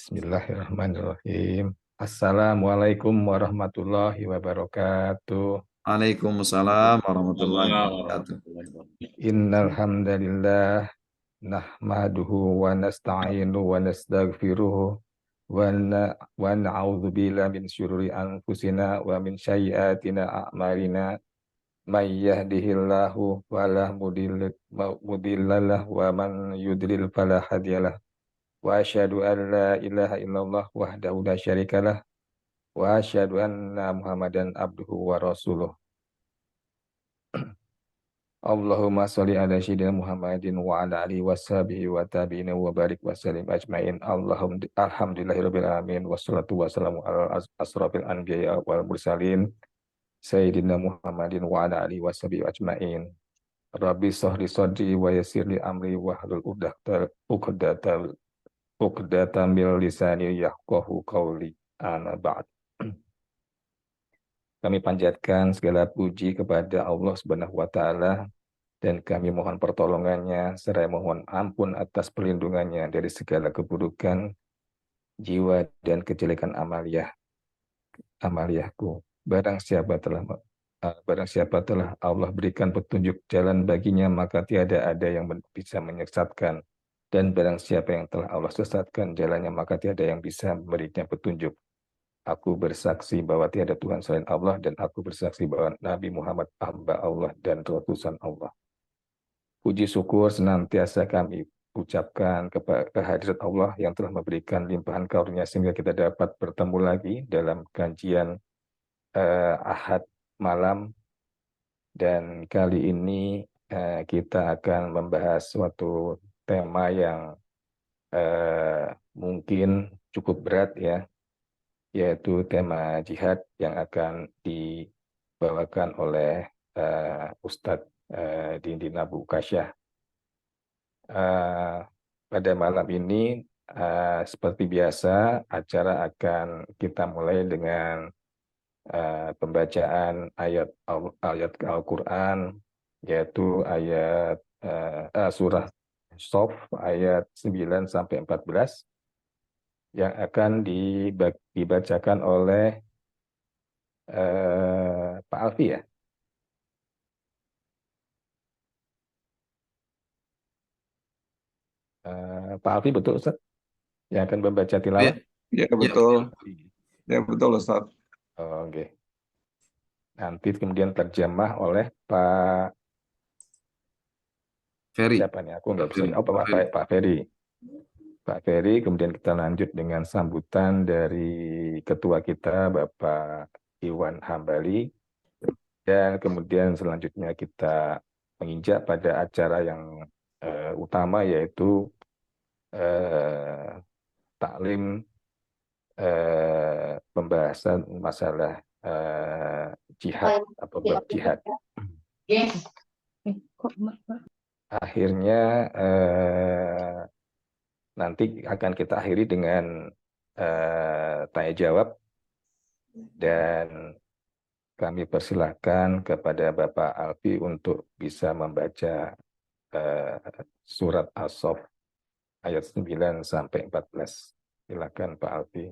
Bismillahirrahmanirrahim. Assalamualaikum warahmatullahi wabarakatuh. Waalaikumsalam warahmatullahi Allah. wabarakatuh. Innal hamdalillah nahmaduhu wa nasta'inu wa nastaghfiruh wa na'udzu billahi min syururi anfusina wa min sayyiatina a'malina may yahdihillahu fala mudhillalah wa man yudlil fala hadiyalah wa asyhadu an la ilaha illallah wahdahu la syarikalah wa asyhadu anna Muhammadan abduhu wa rasuluh. Allahumma sholli ala sayyidina Muhammadin wa ala alihi washabihi wa tabi'ina wa barik wa sallim ajmain. Alhamdulillahirabbil alamin wassalatu wassalamu ala asrofil anbiya wal mursalin sayyidina Muhammadin wa ala alihi washabihi ajmain. Rabbi shrah sadri wa yassir li amri wahlul 'uqdatam min lisani yafqahu qawli. Amma ba'd. Kami panjatkan segala puji kepada Allah Subhanahu wa taala dan kami mohon pertolongannya serta mohon ampun atas perlindungannya dari segala keburukan jiwa dan kejelekan amaliyahku. Barang siapa telah Allah berikan petunjuk jalan baginya, maka tiada ada yang bisa menyesatkan. Dan barang siapa yang telah Allah sesatkan jalannya, maka tiada yang bisa memberinya petunjuk. Aku bersaksi bahwa tiada Tuhan selain Allah, dan aku bersaksi bahwa Nabi Muhammad hamba Allah dan utusan Allah. Puji syukur senantiasa kami ucapkan kepada kehadirat Allah yang telah memberikan limpahan karunia sehingga kita dapat bertemu lagi dalam kajian Ahad malam. Dan kali ini kita akan membahas suatu tema yang mungkin cukup berat ya, yaitu tema jihad yang akan dibawakan oleh Ustadz Dindin Abu Kasyah. Pada malam ini, seperti biasa, acara akan kita mulai dengan pembacaan ayat Al-Quran, yaitu ayat surah Sof ayat 9 sampai 14 yang akan dibacakan oleh Pak Alfi ya. Pak Alfi betul Ustaz? Yang akan membaca tilawah? Ya betul. Ya betul Ustaz. Oke. Nanti kemudian terjemah oleh Pak Ferry. siapa nih? Aku nggak bisa. Oh, Pak Ferry. Pak Ferry, kemudian kita lanjut dengan sambutan dari ketua kita, Bapak Iwan Hambali. Dan kemudian selanjutnya kita menginjak pada acara yang utama, yaitu taklim pembahasan masalah jihad atau bab jihad. Akhirnya nanti akan kita akhiri dengan tanya jawab, dan kami persilahkan kepada Bapak Alfi untuk bisa membaca surat As-Saff ayat 9 sampai 14. Silakan Pak Alfi.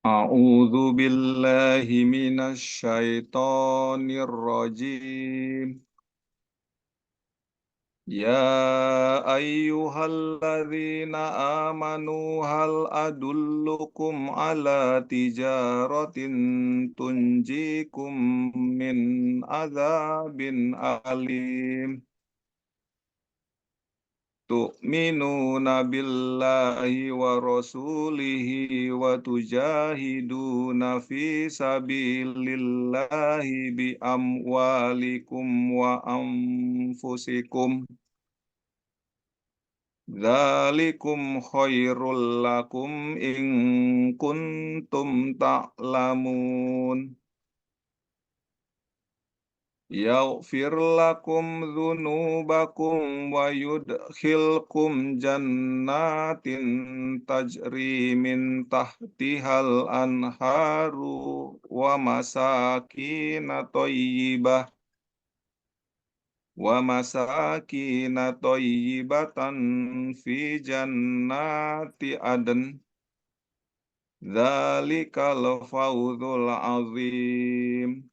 A'udzu billahi minasyaitonir rajim. Ya ayyuhalladzina amanu hal adullukum ala tijaratin tunjikum min adzabin alim. Tu'minuna billahi wa rasulihi wa tujahiduna fi sabilillahi bi amwalikum wa anfusikum. Dzalikum khairul lakum in kuntum ta'lamun. Yaghfir lakum dzunubakum wa yudkhilkum jannatin tajri min tahtihal anharu wa masakin thayyibah ومساكين طيبة في جنات عدن ذلك الفوز العظيم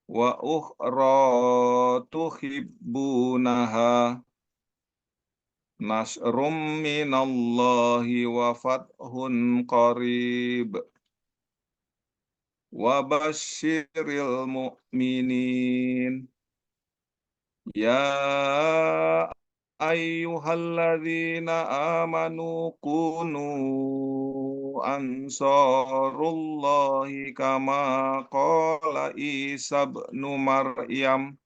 وأخرى تحبونها نصر من الله وفتح قريب وبشر المؤمنين يا أيها الذين آمنوا كونوا أنصار الله كما قال عيسى ابن مريم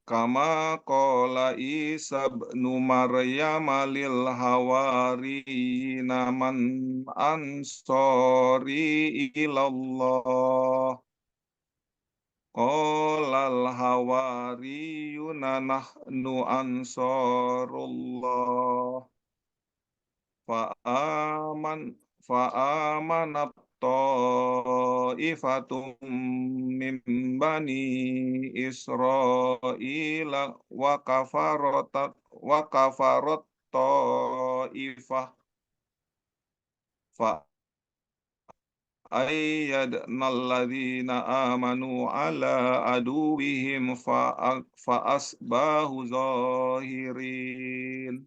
كما قال عيسى ابن مريم للحواريين من أنصاري إلى الله قال الحواريون نحن أنصار الله فآمنت طائفة من بني إسرائيل وكفرت طائفة فأيدنا الذين آمنوا على عدوهم فأصبحوا ظاهرين.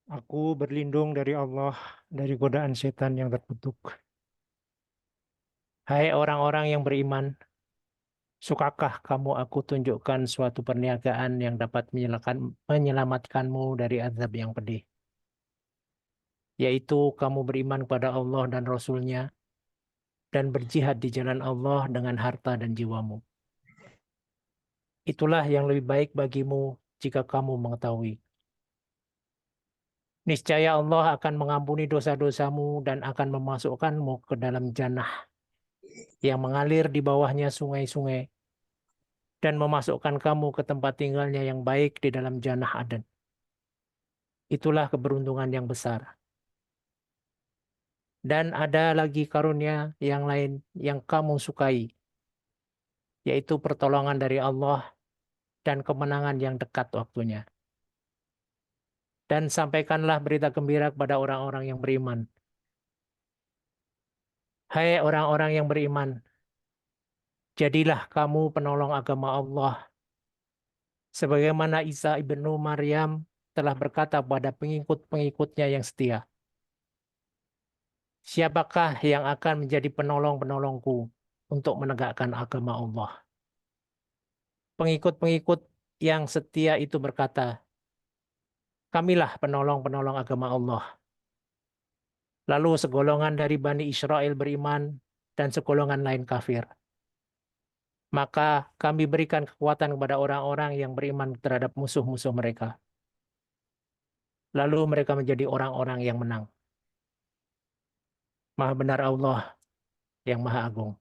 Aku berlindung dari Allah dari godaan setan yang terkutuk. Hai orang-orang yang beriman, sukakah kamu aku tunjukkan suatu perniagaan yang dapat menyelamatkanmu dari azab yang pedih? Yaitu kamu beriman kepada Allah dan Rasul-Nya dan berjihad di jalan Allah dengan harta dan jiwamu. Itulah yang lebih baik bagimu jika kamu mengetahui. Niscaya Allah akan mengampuni dosa-dosamu dan akan memasukkanmu ke dalam jannah yang mengalir di bawahnya sungai-sungai dan memasukkan kamu ke tempat tinggalnya yang baik di dalam jannah Aden. Itulah keberuntungan yang besar. Dan ada lagi karunia yang lain yang kamu sukai, yaitu pertolongan dari Allah dan kemenangan yang dekat waktunya. Dan sampaikanlah berita gembira kepada orang-orang yang beriman. Hai orang-orang yang beriman, jadilah kamu penolong agama Allah, sebagaimana Isa ibnu Maryam telah berkata pada pengikut-pengikutnya yang setia. Siapakah yang akan menjadi penolong-penolongku untuk menegakkan agama Allah? Pengikut-pengikut yang setia itu berkata, kamilah penolong-penolong agama Allah. Lalu segolongan dari Bani Israel beriman dan segolongan lain kafir. Maka kami berikan kekuatan kepada orang-orang yang beriman terhadap musuh-musuh mereka. Lalu mereka menjadi orang-orang yang menang. Maha benar Allah yang Maha Agung.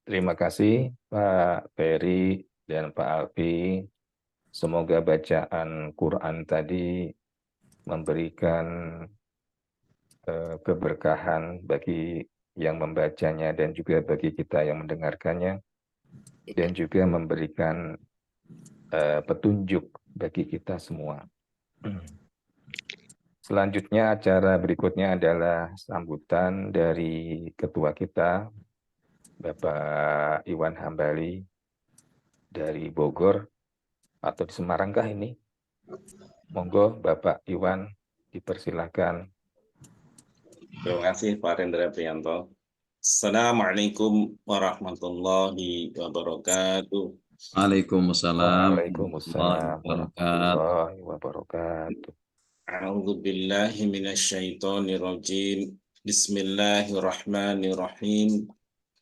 Terima kasih Pak Ferry dan Pak Alfi. Semoga bacaan Quran tadi memberikan keberkahan bagi yang membacanya dan juga bagi kita yang mendengarkannya, dan juga memberikan petunjuk bagi kita semua. Selanjutnya acara berikutnya adalah sambutan dari ketua kita, Bapak Iwan Hambali dari Bogor, atau di Semarang kah ini? Monggo Bapak Iwan, dipersilahkan. Terima kasih Pak Rendra Priyanto. Assalamualaikum warahmatullahi wabarakatuh. Waalaikumsalam Waalaikumsalam warahmatullahi wabarakatuh. A'udzu billahi minasyaitonir rajim. Bismillahirrahmanirrahim.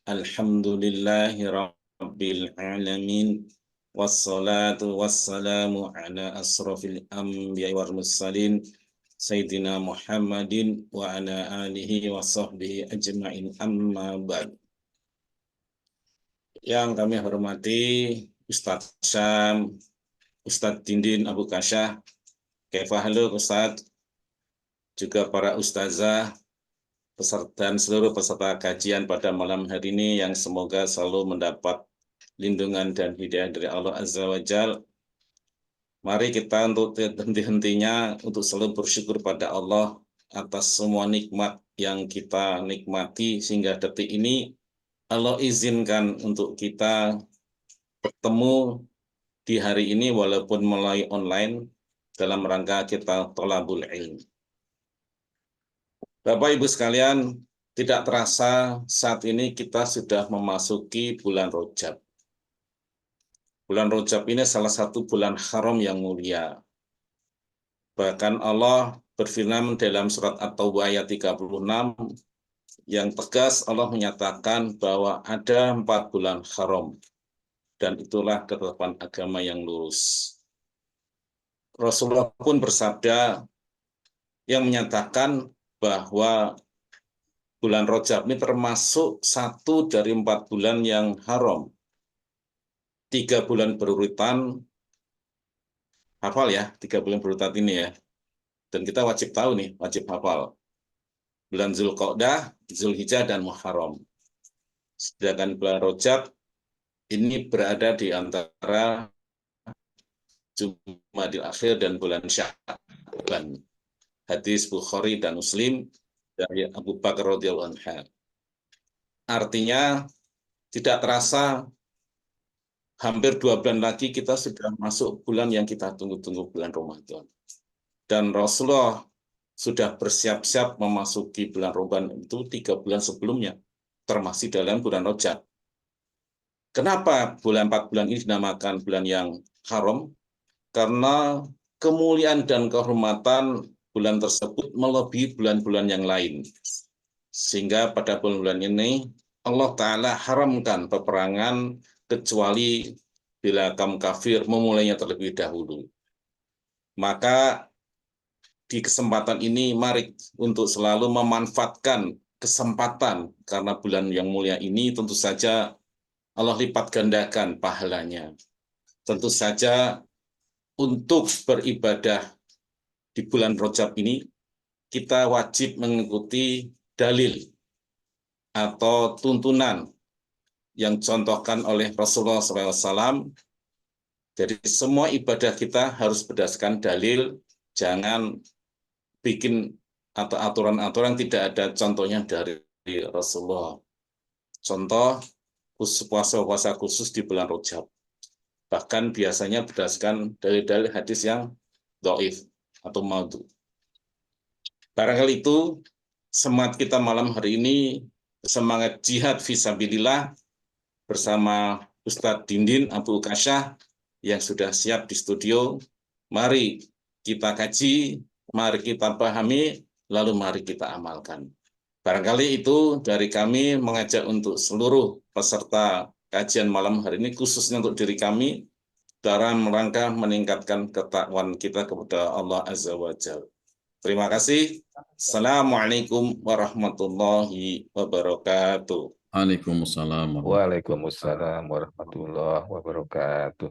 Alhamdulillahi rabbil alamin. Wassalatu wassalamu ala asrafil anbiya'i wal mursalin Sayyidina Muhammadin wa ala alihi wa sahbihi ajma'in, amma ba'd. Yang kami hormati Ustadz Syam, Ustadz Dindin Abu Kasyah, halo Ustadz, juga para ustazah, dan seluruh peserta kajian pada malam hari ini yang semoga selalu mendapat lindungan dan hidayah dari Allah Azza wa Jal. Mari kita untuk henti-hentinya untuk selalu bersyukur pada Allah atas semua nikmat yang kita nikmati sehingga detik ini Allah izinkan untuk kita bertemu di hari ini walaupun melalui online dalam rangka kita thalabul ilm. Bapak Ibu sekalian, tidak terasa saat ini kita sudah memasuki bulan Rajab. Bulan Rajab ini salah satu bulan haram yang mulia. Bahkan Allah berfirman dalam surat At-Taubah ayat 36 yang tegas Allah menyatakan bahwa ada 4 bulan haram dan itulah ketetapan agama yang lurus. Rasulullah pun bersabda yang menyatakan bahwa bulan Rajab ini termasuk 1 dari 4 bulan yang haram. 3 bulan berurutan, hafal ya, 3 bulan berurutan ini ya. Dan kita wajib tahu nih, wajib hafal. Bulan Zulqa'dah, Zulhijjah, dan Muharram. Sedangkan bulan Rajab ini berada di antara Jumadil Akhir dan bulan Sya'ban. Hadis Bukhari dan Muslim dari Abu Bakar radhiyallahu anhu. Artinya tidak terasa hampir 2 bulan lagi kita sudah masuk bulan yang kita tunggu-tunggu, bulan Ramadan. Dan Rasulullah sudah bersiap-siap memasuki bulan Ramadan itu 3 bulan sebelumnya, termasuk dalam bulan Rajab. Kenapa 4 bulan ini dinamakan bulan yang haram? Karena kemuliaan dan kehormatan bulan tersebut melebihi bulan-bulan yang lain. Sehingga pada bulan-bulan ini Allah Ta'ala haramkan peperangan kecuali bila kaum kafir memulainya terlebih dahulu. Maka di kesempatan ini mari untuk selalu memanfaatkan kesempatan karena bulan yang mulia ini tentu saja Allah lipat gandakan pahalanya. Tentu saja untuk beribadah di bulan Rajab ini kita wajib mengikuti dalil atau tuntunan yang contohkan oleh Rasulullah SAW. Jadi semua ibadah kita harus berdasarkan dalil, jangan bikin atau aturan-aturan tidak ada contohnya dari Rasulullah. Contoh puasa-puasa khusus di bulan Rajab. Bahkan biasanya berdasarkan dalil-dalil hadis yang dhaif atau maudhu. Barangkali itu semangat kita malam hari ini, semangat jihad fisabilillah bersama Ustadz Dindin Abu Kasyah yang sudah siap di studio. Mari kita kaji, mari kita pahami, lalu mari kita amalkan. Barangkali itu dari kami mengajak untuk seluruh peserta kajian malam hari ini, khususnya untuk diri kami, dalam rangka meningkatkan ketakwaan kita kepada Allah Azza wa Jalla. Terima kasih. Assalamualaikum warahmatullahi wabarakatuh. Waalaikumsalam. Waalaikumsalam warahmatullahi wabarakatuh.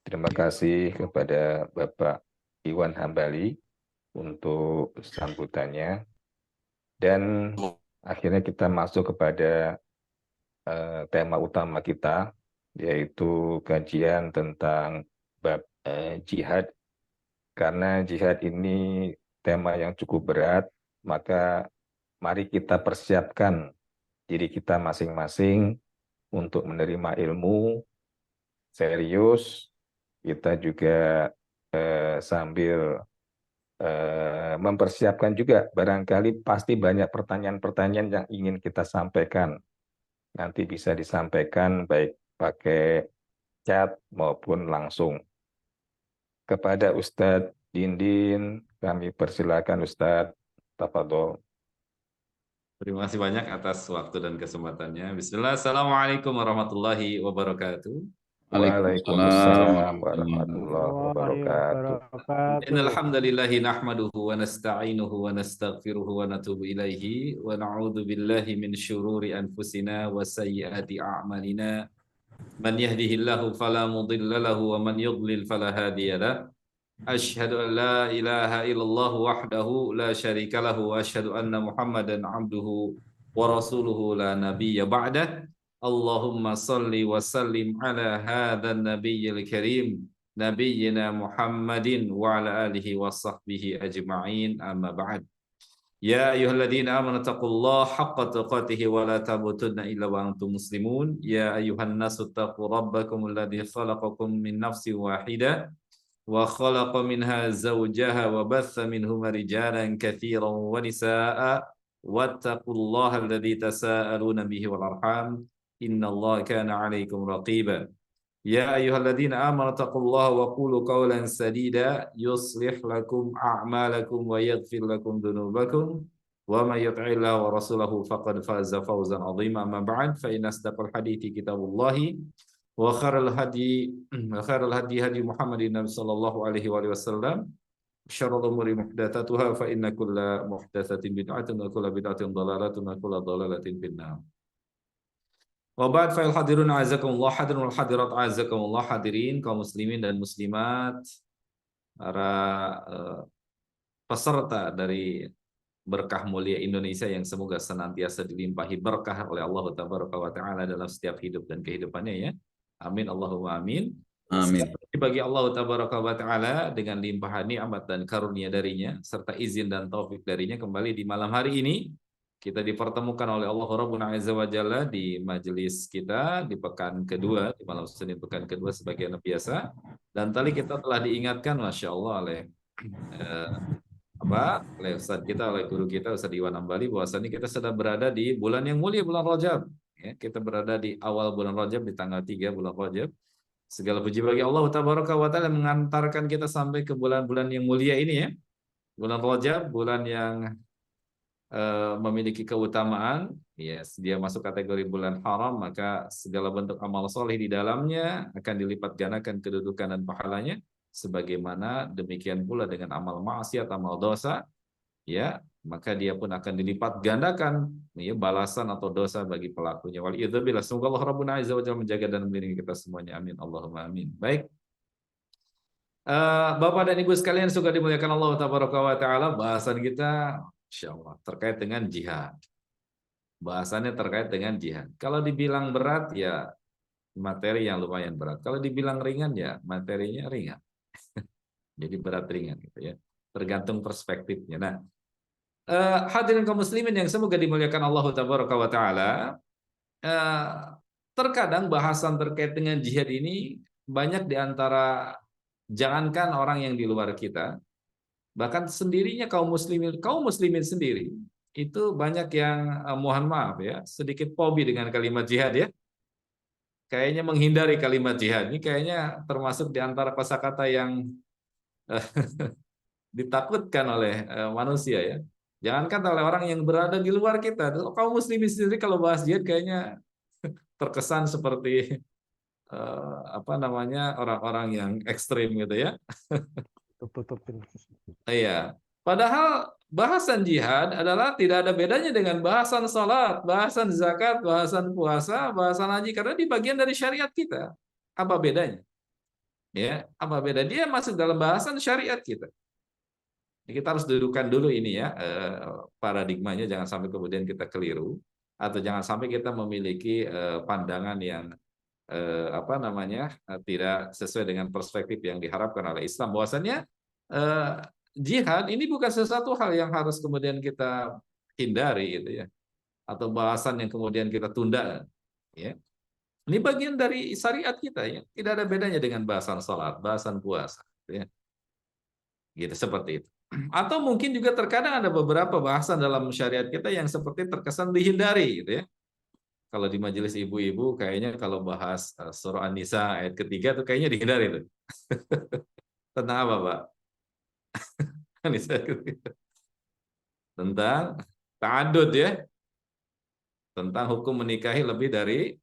Terima kasih kepada Bapak Iwan Hambali untuk sambutannya. Dan akhirnya kita masuk kepada tema utama kita, yaitu kajian tentang bab jihad. Karena jihad ini tema yang cukup berat, maka mari kita persiapkan diri kita masing-masing untuk menerima ilmu serius. Kita juga sambil mempersiapkan juga, barangkali pasti banyak pertanyaan-pertanyaan yang ingin kita sampaikan. Nanti bisa disampaikan baik pakai chat maupun langsung. Kepada Ustadz Dindin, kami persilakan Ustadz, tafadhol. Terima kasih banyak atas waktu dan kesempatannya. Bismillah, Assalamualaikum warahmatullahi wabarakatuh. Waalaikumsalam warahmatullahi wabarakatuh. Innal hamdalillahi nahmaduhu wa nasta'inuhu wa nastaghfiruhu wa natubu ilaihi wa na'udzu billahi min syururi anfusina wa sayyiati a'malina من يهده الله فلا مضل له ومن يضلل فلا هادي له أشهد أن لا إله إلا الله وحده لا شريك له وأشهد أن محمدا عبده ورسوله لا نبي بعده اللهم صل وسلم على هذا النبي الكريم نبينا محمد وعلى آله وصحبه أجمعين أما بعد يا أيها الذين آمنوا اتقوا الله حق تقاته ولا تموتن إلا وأنتم مسلمون يا أيها الناس اتقوا ربكم الذي خلقكم من نفس واحدة وخلق منها زوجها وبث منهما رجالا كثيرا ونساء واتقوا الله الذي تساءلون به والأرحام إن الله كان عليكم رقيبا يا أيها الذين آمنوا اتقوا الله وقولوا قولا سديدا يصلح لكم أعمالكم ويغفر لكم ذنوبكم ومن يطع الله ورسوله فقد فاز فوزا عظيما أما بعد فإن أصدق الحديث كتاب الله وخير الهدي هدي محمد صلى الله عليه وآله وسلم شر الأمور محدثاتها فإن كل محدثة بدعة وكل بدعة ضلالة وكل ضلالة في النار Wabad fa'il hadirun a'azakumullah hadirun wal hadirat a'azakumullah hadirin kaum muslimin dan muslimat para peserta dari berkah mulia Indonesia yang semoga senantiasa dilimpahi berkah oleh Allah Tabaraka wa Ta'ala dalam setiap hidup dan kehidupannya ya. Amin Allahumma amin. Amin. Bagi Allah Tabaraka wa Ta'ala dengan limpahan nikmat dan karunia darinya serta izin dan taufik darinya kembali di malam hari ini kita dipertemukan oleh Allah Rabbuna Azza wa Jalla di majelis kita di pekan kedua, di malam Senin pekan kedua sebagaimana biasa. Dan tadi kita telah diingatkan, Masya Allah, oleh Ustaz kita, oleh guru kita, Ustaz Iwan Ambali, bahwasanya kita sedang berada di bulan yang mulia, bulan Rajab. Ya, kita berada di awal bulan Rajab, di tanggal 3 bulan Rajab. Segala puji bagi Allah Tabaraka wa Ta'ala mengantarkan kita sampai ke bulan-bulan yang mulia ini ya. Bulan Rajab, bulan yang memiliki keutamaan, yes, dia masuk kategori bulan haram, maka segala bentuk amal soleh di dalamnya akan dilipat gandakan kedudukan dan pahalanya, sebagaimana demikian pula dengan amal maksiat, amal dosa, ya, maka dia pun akan dilipat gandakan ya, balasan atau dosa bagi pelakunya. Waliyadzubillah, semoga Allah Rabbuna Azza wa Jalla menjaga dan melindungi kita semuanya. Amin Allahumma amin. Baik. Bapak dan Ibu sekalian suka dimuliakan Allah Tabaraka wa Ta'ala, bahasan kita Insya Allah terkait dengan jihad. Bahasannya terkait dengan jihad. Kalau dibilang berat ya materi yang lumayan berat. Kalau dibilang ringan ya materinya ringan. Jadi berat ringan gitu ya. Tergantung perspektifnya. Nah, hadirin kaum muslimin yang semoga dimuliakan Allah Tabaraka wa Ta'ala, terkadang bahasan terkait dengan jihad ini banyak diantara jangankan orang yang di luar kita, bahkan sendirinya kaum muslimin sendiri itu banyak yang mohon maaf ya sedikit fobi dengan kalimat jihad ya, kayaknya menghindari kalimat jihad. Ini kayaknya termasuk di antara kosakata yang ditakutkan oleh manusia ya. Jangankan oleh orang yang berada di luar kita, kaum muslimin sendiri kalau bahas jihad kayaknya terkesan seperti orang-orang yang ekstrim gitu ya. Iya. Padahal bahasan jihad adalah tidak ada bedanya dengan bahasan salat, bahasan zakat, bahasan puasa, bahasan haji, karena di bagian dari syariat kita. Apa bedanya? Ya, apa beda? Dia masuk dalam bahasan syariat kita. Kita harus dudukkan dulu ini ya, paradigmanya, jangan sampai kemudian kita keliru atau jangan sampai kita memiliki pandangan yang tidak sesuai dengan perspektif yang diharapkan oleh Islam. Bahwasannya jihad ini bukan sesuatu hal yang harus kemudian kita hindari gitu ya, atau bahasan yang kemudian kita tunda ya. Ini bagian dari syariat kita ya, tidak ada bedanya dengan bahasan salat, bahasan puasa gitu ya. Gitu, seperti itu. Atau mungkin juga terkadang ada beberapa bahasan dalam syariat kita yang seperti terkesan dihindari gitu ya. Kalau di majelis ibu-ibu kayaknya kalau bahas surah An-Nisa ayat ketiga tuh kayaknya dihindari tuh. Tentang apa, Pak? An-Nisa ketiga. Tentang ta'adud ya. Tentang hukum menikahi lebih dari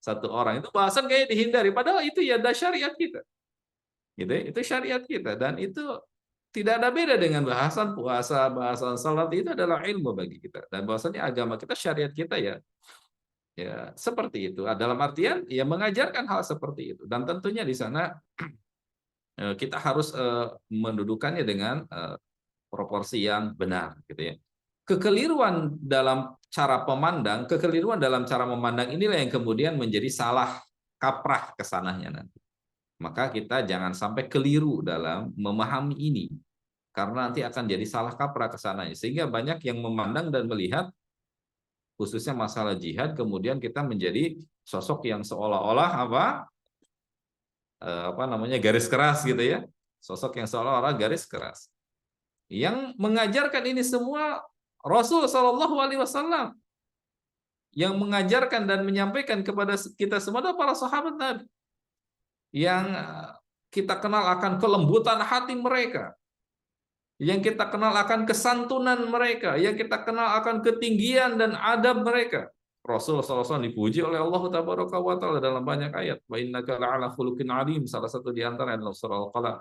satu orang. Itu bahasan kayak dihindari, padahal itu ya ada syariat kita. Gitu ya, itu syariat kita, dan itu tidak ada beda dengan bahasan puasa, bahasan salat, itu adalah ilmu bagi kita. Dan bahwasanya agama kita, syariat kita ya Ya, seperti itu. Dalam artian ya mengajarkan hal seperti itu. Dan tentunya di sana kita harus mendudukannya dengan proporsi yang benar, gitu ya. Kekeliruan dalam cara memandang, kekeliruan dalam cara memandang inilah yang kemudian menjadi salah kaprah kesananya nanti. Maka kita jangan sampai keliru dalam memahami ini, karena nanti akan jadi salah kaprah kesananya. Sehingga banyak yang memandang dan melihat khususnya masalah jihad, kemudian kita menjadi sosok yang seolah-olah garis keras gitu ya, sosok yang seolah-olah garis keras. Yang mengajarkan ini semua Rasul Shallallahu Alaihi Wasallam, yang mengajarkan dan menyampaikan kepada kita semua adalah para sahabat Nabi, yang kita kenal akan kelembutan hati mereka, yang kita kenal akan kesantunan mereka, yang kita kenal akan ketinggian dan adab mereka. Rasul SAW dipuji oleh Allah Tabaraka wa Ta'ala dalam banyak ayat. Wa innaka la'ala khuluqin alim. Salah satu di antara adalah surah Al-Qalam.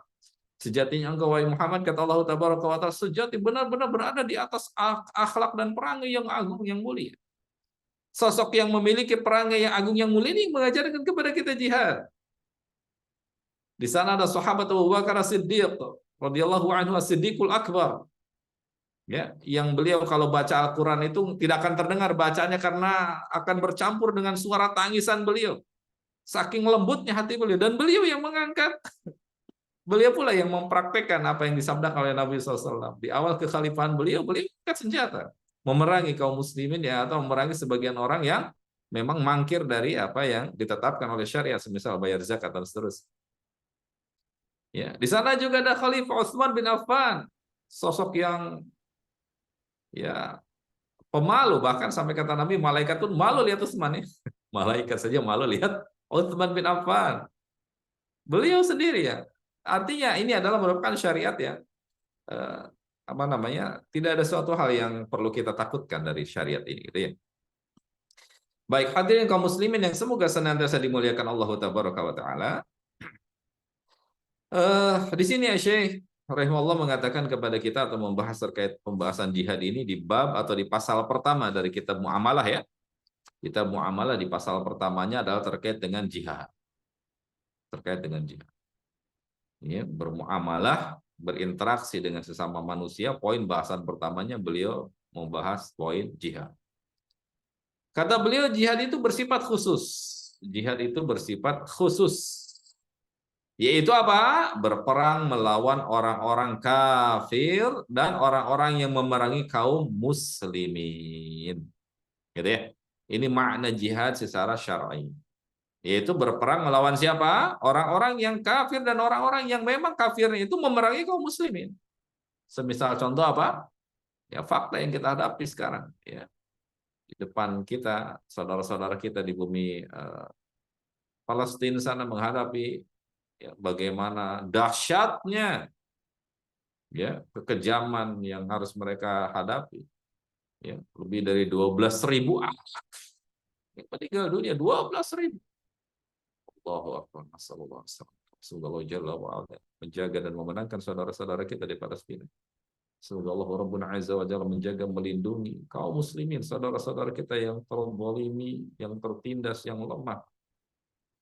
Sejatinya engkau wahai Muhammad, kata Allah Tabaraka wa Ta'ala, sejati benar-benar berada di atas akhlak dan perangai yang agung yang mulia. Sosok yang memiliki perangai yang agung yang mulia ini mengajarkan kepada kita jihad. Di sana ada sahabat Abu Bakar As-Siddiq radhiyallahu anhu, As-Siddiqul Akbar. Ya, yang beliau kalau baca Al-Qur'an itu tidak akan terdengar bacaannya karena akan bercampur dengan suara tangisan beliau. Saking lembutnya hati beliau, dan beliau yang mengangkat. Beliau pula yang mempraktekkan apa yang disabdakan oleh Nabi SAW. Di awal kekhalifahan beliau angkat senjata, memerangi kaum muslimin ya, atau memerangi sebagian orang yang memang mangkir dari apa yang ditetapkan oleh syariat, semisal bayar zakat dan seterusnya. Ya, di sana juga ada Khalifah Utsman bin Affan, sosok yang ya pemalu, bahkan sampai kata Nabi malaikat pun malu lihat Utsman ya. Malaikat saja malu lihat Utsman bin Affan. Beliau sendiri ya. Artinya ini adalah merupakan syariat ya. Tidak ada suatu hal yang perlu kita takutkan dari syariat ini gitu ya. Baik, hadirin kaum muslimin yang semoga senantiasa dimuliakan Allah Tabaraka wa Ta'ala. Di sini Syekh rahimahullah mengatakan kepada kita atau membahas terkait pembahasan jihad ini di bab atau di pasal pertama dari kitab Muamalah ya. Kitab Muamalah di pasal pertamanya adalah terkait dengan jihad. Terkait dengan jihad. Ya, bermuamalah, berinteraksi dengan sesama manusia. Poin bahasan pertamanya beliau membahas poin jihad. Kata beliau jihad itu bersifat khusus. Jihad itu bersifat khusus. Yaitu apa? Berperang melawan orang-orang kafir dan orang-orang yang memerangi kaum muslimin. Gitu ya. Ini makna jihad secara syar'i. Yaitu berperang melawan siapa? Orang-orang yang kafir dan orang-orang yang memang kafirnya itu memerangi kaum muslimin. Semisal contoh apa? Ya fakta yang kita hadapi sekarang. Ya. Di depan kita, saudara-saudara kita di bumi Palestina sana menghadapi ya, bagaimana dahsyatnya ya kekejaman yang harus mereka hadapi. Ya, lebih dari 12.000 anak yang meninggal dunia, 12.000. Allahu Akbar. Semoga Allah menjaga dan memenangkan saudara-saudara kita di Palestina. Semoga Allah Rabbul Azza wa Jalla menjaga, melindungi kaum muslimin, saudara-saudara kita yang terzalimi, yang tertindas, yang lemah,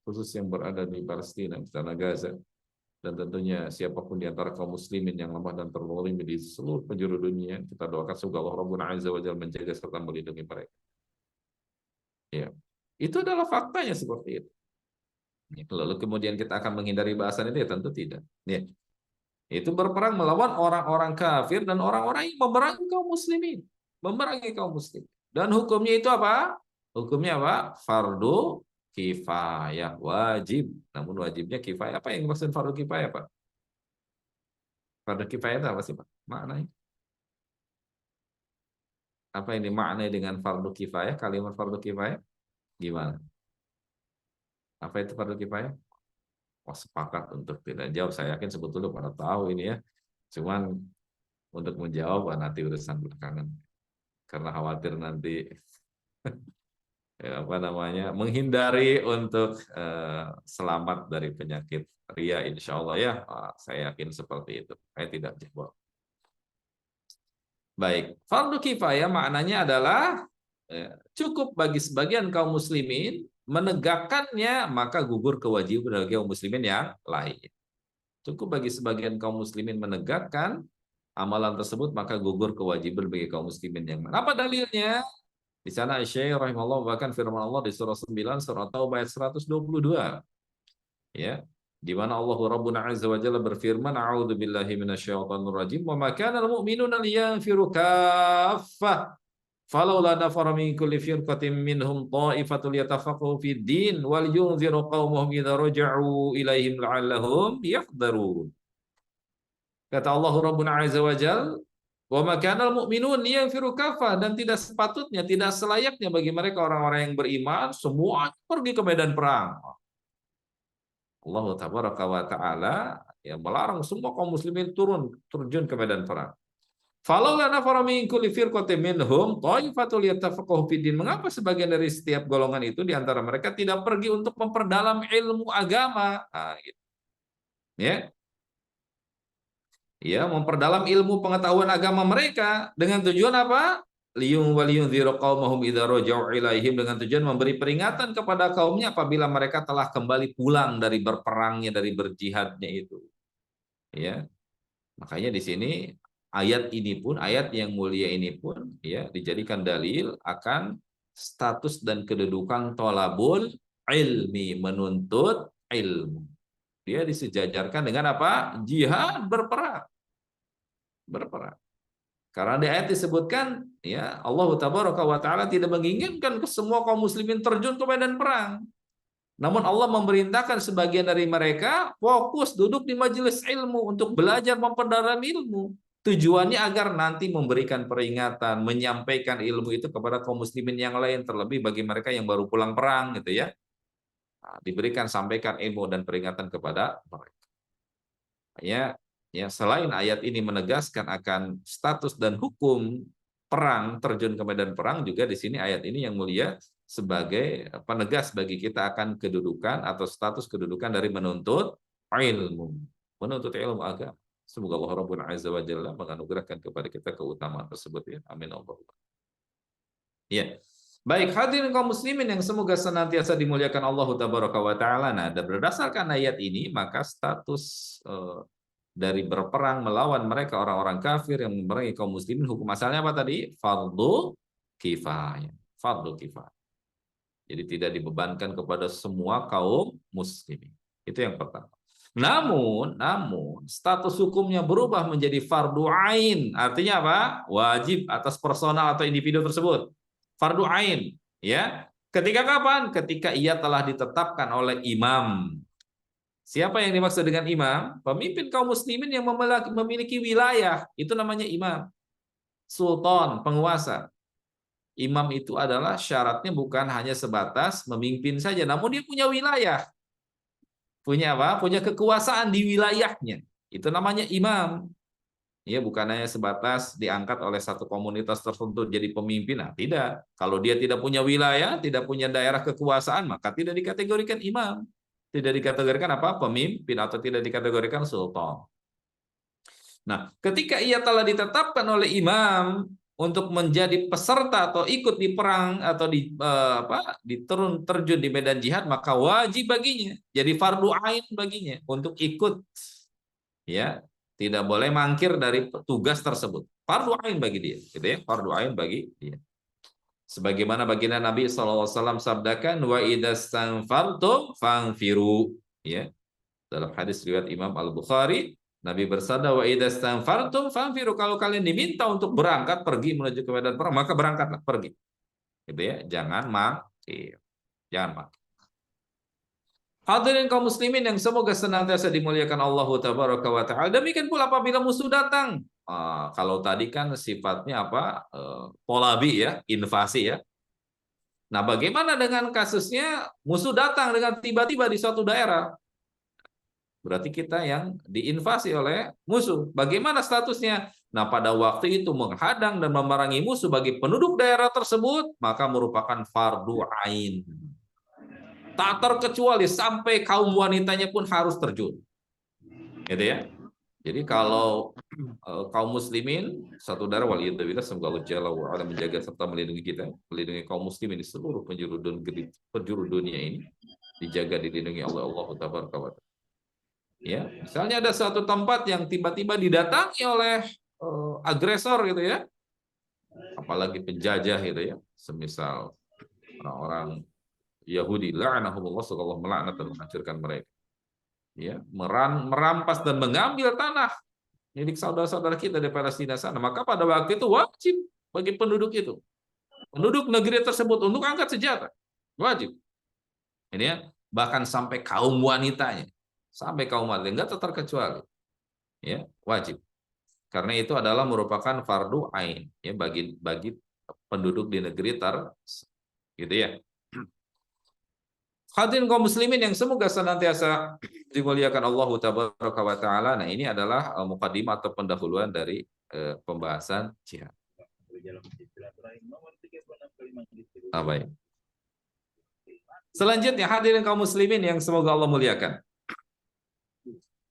khusus yang berada di Palestina, di tanah Gaza. Dan tentunya siapapun di antara kaum muslimin yang lemah dan terzalimi di seluruh penjuru dunia, kita doakan semoga Allah Rabbul Azza wa Jalla menjaga serta melindungi mereka. Ya. Itu adalah faktanya seperti itu. Lalu kemudian kita akan menghindari bahasan itu ya tentu tidak. Ya. Itu berperang melawan orang-orang kafir dan orang-orang yang memerangi kaum muslimin, memerangi kaum muslim. Dan hukumnya itu apa? Hukumnya apa? Fardu kifayah, wajib. Namun wajibnya kifayah. Apa yang maksud fardu kifayah, Pak? Fardu kifayah itu apa sih, Pak? Maknanya? Apa yang dimaknai dengan fardu kifayah? Kalimat fardu kifayah gimana? Apa itu fardu kifayah? Oh, sepakat untuk tidak jawab. Saya yakin sebetulnya pada tahu ini ya. Cuman untuk menjawab nanti urusan belakangan. Karena khawatir nanti menghindari untuk selamat dari penyakit ria, insya Allah ya. Saya yakin seperti itu. Saya tidak jawab. Baik, fardu kifayah maknanya adalah ya, cukup bagi sebagian kaum muslimin menegakkannya, maka gugur kewajiban bagi kaum muslimin yang lain. Cukup bagi sebagian kaum muslimin menegakkan amalan tersebut, maka gugur kewajiban bagi kaum muslimin yang lain. Apa dalilnya? Di sana Syekh rahimahullah bahkan firman Allah di surah 9 surah Taubah ayat 122. Ya, di mana Allah Rabbuna Azza wa Jalla berfirman, A'udzu billahi minasyaitonir rajim, wa ma kana al-mu'minuna liyanfiru kaffah falaula nafara min kulli firqatin minhum ta'ifatul yatafaqahu fid din wal yunziru qaumahum idza raja'u ilaihim la'allahum yahdharun. Kata Allah Rabbuna Azza wa Jalla, wa ma kana al-mu'minun liyanfiru kaffah, dan tidak sepatutnya, tidak selayaknya bagi mereka orang-orang yang beriman semua pergi ke medan perang. Allah tabaraka wa ta'ala yang melarang semua kaum muslimin terjun ke medan perang. Falaula nafara min kulli firqatin minhum ta'ifatul yatafaqahu fid din. Mengapa sebagian dari setiap golongan itu di antara mereka tidak pergi untuk memperdalam ilmu agama? Nah, gitu. Ya. Ya, memperdalam ilmu pengetahuan agama mereka dengan tujuan apa? Liyunziru qaumahum idza raja'u ilaihim, dengan tujuan memberi peringatan kepada kaumnya apabila mereka telah kembali pulang dari berperangnya, dari berjihadnya itu. Ya. Makanya di sini ayat ini pun, ayat yang mulia ini pun ya dijadikan dalil akan status dan kedudukan thalabul ilmi, menuntut ilmu. Dia disejajarkan dengan apa? Jihad, berperang. Berperang. Karena di ayat disebutkan ya Allah tabaraka wa taala tidak menginginkan ke semua kaum muslimin terjun ke medan perang. Namun Allah memerintahkan sebagian dari mereka fokus duduk di majelis ilmu untuk belajar memperdalam ilmu. Tujuannya agar nanti memberikan peringatan, menyampaikan ilmu itu kepada kaum muslimin yang lain, terlebih bagi mereka yang baru pulang perang gitu ya. Nah, diberikan sampaikan ilmu dan peringatan kepada mereka. Ya, selain ayat ini menegaskan akan status dan hukum perang, terjun ke medan perang, juga di sini ayat ini yang mulia sebagai penegas bagi kita akan kedudukan atau status kedudukan dari menuntut ilmu, menuntut ilmu agama. Semoga Allah Rabbul Azza wa Jalla menganugerahkan kepada kita keutamaan tersebut ya. Amin Allahumma. Ya. Baik, hadirin kaum muslimin yang semoga senantiasa dimuliakan Allah tabaraka wa taala. Nah, berdasarkan ayat ini maka status dari berperang melawan mereka orang-orang kafir yang memerangi kaum muslimin, hukum asalnya apa tadi? Fardu kifayah. Fardu kifayah. Jadi tidak dibebankan kepada semua kaum muslimin. Itu yang pertama. Namun status hukumnya berubah menjadi fardu ain. Artinya apa? Wajib atas personal atau individu tersebut. Fardu ain, ya. Ketika kapan? Ketika ia telah ditetapkan oleh imam. Siapa yang dimaksud dengan imam? Pemimpin kaum muslimin yang memiliki wilayah, itu namanya imam. Sultan, penguasa. Imam itu adalah syaratnya bukan hanya sebatas memimpin saja, namun dia punya wilayah. Punya apa? Punya kekuasaan di wilayahnya. Itu namanya imam. Ya, bukan hanya sebatas diangkat oleh satu komunitas tertentu jadi pemimpin. Nah, tidak. Kalau dia tidak punya wilayah, tidak punya daerah kekuasaan, maka tidak dikategorikan imam. Tidak dikategorikan apa? Pemimpin, atau tidak dikategorikan sultan. Nah, ketika ia telah ditetapkan oleh imam untuk menjadi peserta atau ikut di perang atau terjun di medan jihad, maka wajib baginya, jadi fardu ain baginya untuk ikut. Ya, tidak boleh mangkir dari tugas tersebut. Fardu ain bagi dia, gitu ya, fardu ain bagi dia. Sebagaimana baginda Nabi SAW sabdakan, wa idastanfartum fangfiru. Ya, dalam hadis riwayat Imam Al-Bukhari, Nabi bersabda, wa idastanfartum fangfiru. Kalau kalian diminta untuk berangkat pergi menuju ke medan perang, maka berangkatlah, pergi. Gitu ya, jangan mangkir. Jangan mangkir. Hadirin kaum muslimin yang semoga senantiasa dimuliakan Allah tabaraka wa taala. Demikian pula apabila musuh datang. Kalau tadi kan sifatnya apa? Polabi ya, invasi ya. Nah, bagaimana dengan kasusnya musuh datang dengan tiba-tiba di suatu daerah? Berarti kita yang diinvasi oleh musuh. Bagaimana statusnya? Nah, pada waktu itu menghadang dan memerangi musuh bagi penduduk daerah tersebut, maka merupakan fardu ain. Tak terkecuali sampai kaum wanitanya pun harus terjun. Gitu ya. Jadi kalau kaum muslimin satu darah, waliyadzubillah, semoga Allah Jalla wa ala menjaga serta melindungi kita, melindungi kaum muslimin di seluruh penjuru dunia ini, dijaga, dilindungi oleh Allah Tabaraka wa Ta'ala. Ya, misalnya ada suatu tempat yang tiba-tiba didatangi oleh agresor gitu ya, apalagi penjajah gitu ya, semisal orang-orang Yahudi, la'anahumullah, semoga Allah melaknat dan menghancurkan mereka. Ya, merampas dan mengambil tanah milik saudara-saudara kita di Palestina sana, maka pada waktu itu wajib bagi penduduk negeri tersebut untuk angkat senjata, wajib. Ini ya, bahkan sampai kaum wanitanya, nggak terkecuali, ya wajib. Karena itu adalah merupakan fardu ain, ya bagi penduduk di negeri gitu ya. Hadirin kaum muslimin yang semoga senantiasa dimuliakan Allah Tabaraka wa Ta'ala. Nah, ini adalah mukadimah atau pendahuluan dari pembahasan jihad. Baik. Selanjutnya hadirin kaum muslimin yang semoga Allah muliakan.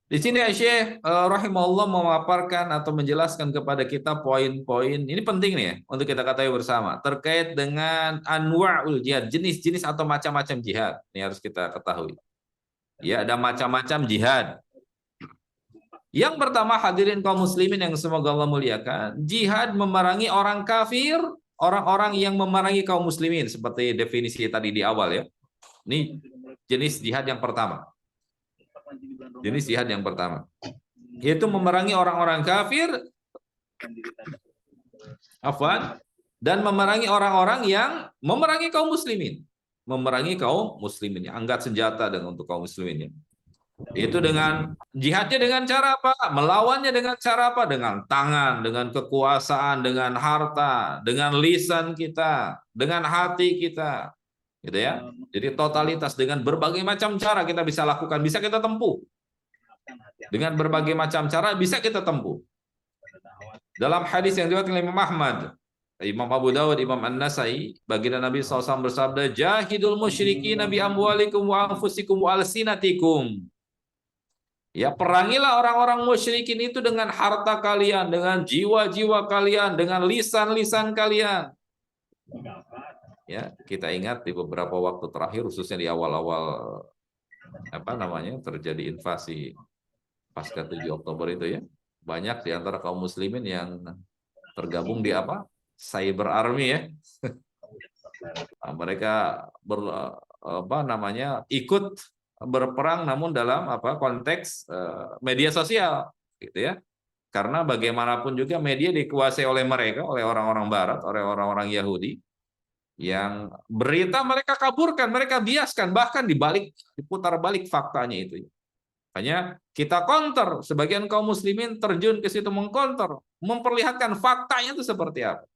Di sini Syekh rahimahullah memaparkan atau menjelaskan kepada kita poin-poin, ini penting nih ya untuk kita ketahui bersama, terkait dengan anwa'ul jihad, jenis-jenis atau macam-macam jihad. Ini harus kita ketahui. Ya, ada macam-macam jihad. Yang pertama hadirin kaum muslimin yang semoga Allah muliakan, jihad memerangi orang kafir, orang-orang yang memerangi kaum muslimin, seperti definisi tadi di awal ya. Ini jenis jihad yang pertama. Jenis jihad yang pertama, yaitu memerangi orang-orang kafir, dan memerangi orang-orang yang memerangi kaum muslimin, angkat senjata untuk kaum muslimin. Itu dengan jihadnya dengan cara apa? Melawannya dengan cara apa? Dengan tangan, dengan kekuasaan, dengan harta, dengan lisan kita, dengan hati kita, gitu ya. Jadi totalitas dengan berbagai macam cara kita bisa lakukan, bisa kita tempuh. Dengan berbagai macam cara bisa kita tempuh. Dalam hadis yang diriwayatkan oleh Imam Ahmad, Imam Abu Dawud, Imam An-Nasai, baginda Nabi SAW bersabda, "Jahidul musyrikin bi amwalikum wa anfusikum wa alsinatikum." Ya, perangilah orang-orang musyrikin itu dengan harta kalian, dengan jiwa-jiwa kalian, dengan lisan-lisan kalian. Ya, kita ingat di beberapa waktu terakhir, khususnya di awal-awal terjadi invasi pasca 7 Oktober itu ya, banyak di antara kaum muslimin yang tergabung di cyber army ya. Mereka ikut berperang namun dalam konteks media sosial gitu ya. Karena bagaimanapun juga media dikuasai oleh mereka, oleh orang-orang barat, oleh orang-orang Yahudi, yang berita mereka kaburkan, mereka biaskan, bahkan diputar balik faktanya itu. Hanya kita counter, sebagian kaum muslimin terjun ke situ mengcounter, memperlihatkan faktanya itu seperti apa.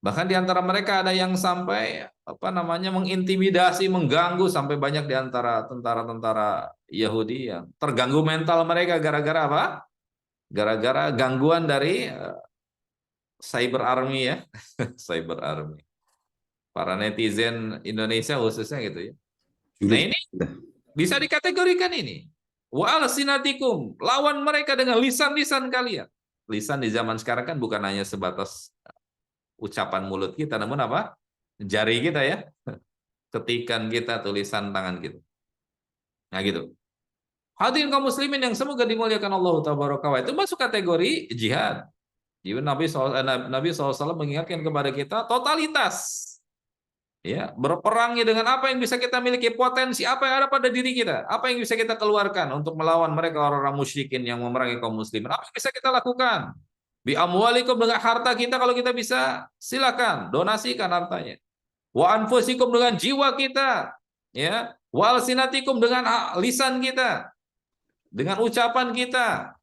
Bahkan di antara mereka ada yang sampai mengintimidasi, mengganggu, sampai banyak di antara tentara-tentara Yahudi yang terganggu mental mereka gara-gara apa? Gara-gara gangguan dari cyber army ya, cyber army. Para netizen Indonesia khususnya gitu ya. Nah, ini bisa dikategorikan ini. Wa alsinatikum, lawan mereka dengan lisan-lisan kalian. Lisan di zaman sekarang kan bukan hanya sebatas ucapan mulut kita, namun jari kita ya, ketikan kita, tulisan tangan kita. Nah gitu. Hadirin kaum muslimin yang semoga dimuliakan Allah Tabaraka wa Ta'ala, itu masuk kategori jihad. Jadi Nabi SAW mengingatkan kepada kita totalitas. Ya, berperangnya dengan apa yang bisa kita miliki, potensi apa yang ada pada diri kita, apa yang bisa kita keluarkan untuk melawan mereka orang-orang musyrikin yang memerangi kaum muslimin. Apa yang bisa kita lakukan? Bi amwalikum, dengan harta kita kalau kita bisa, silakan donasikan hartanya. Wa anfusikum, dengan jiwa kita, ya. Wa alsinatikum, dengan lisan kita, dengan ucapan kita.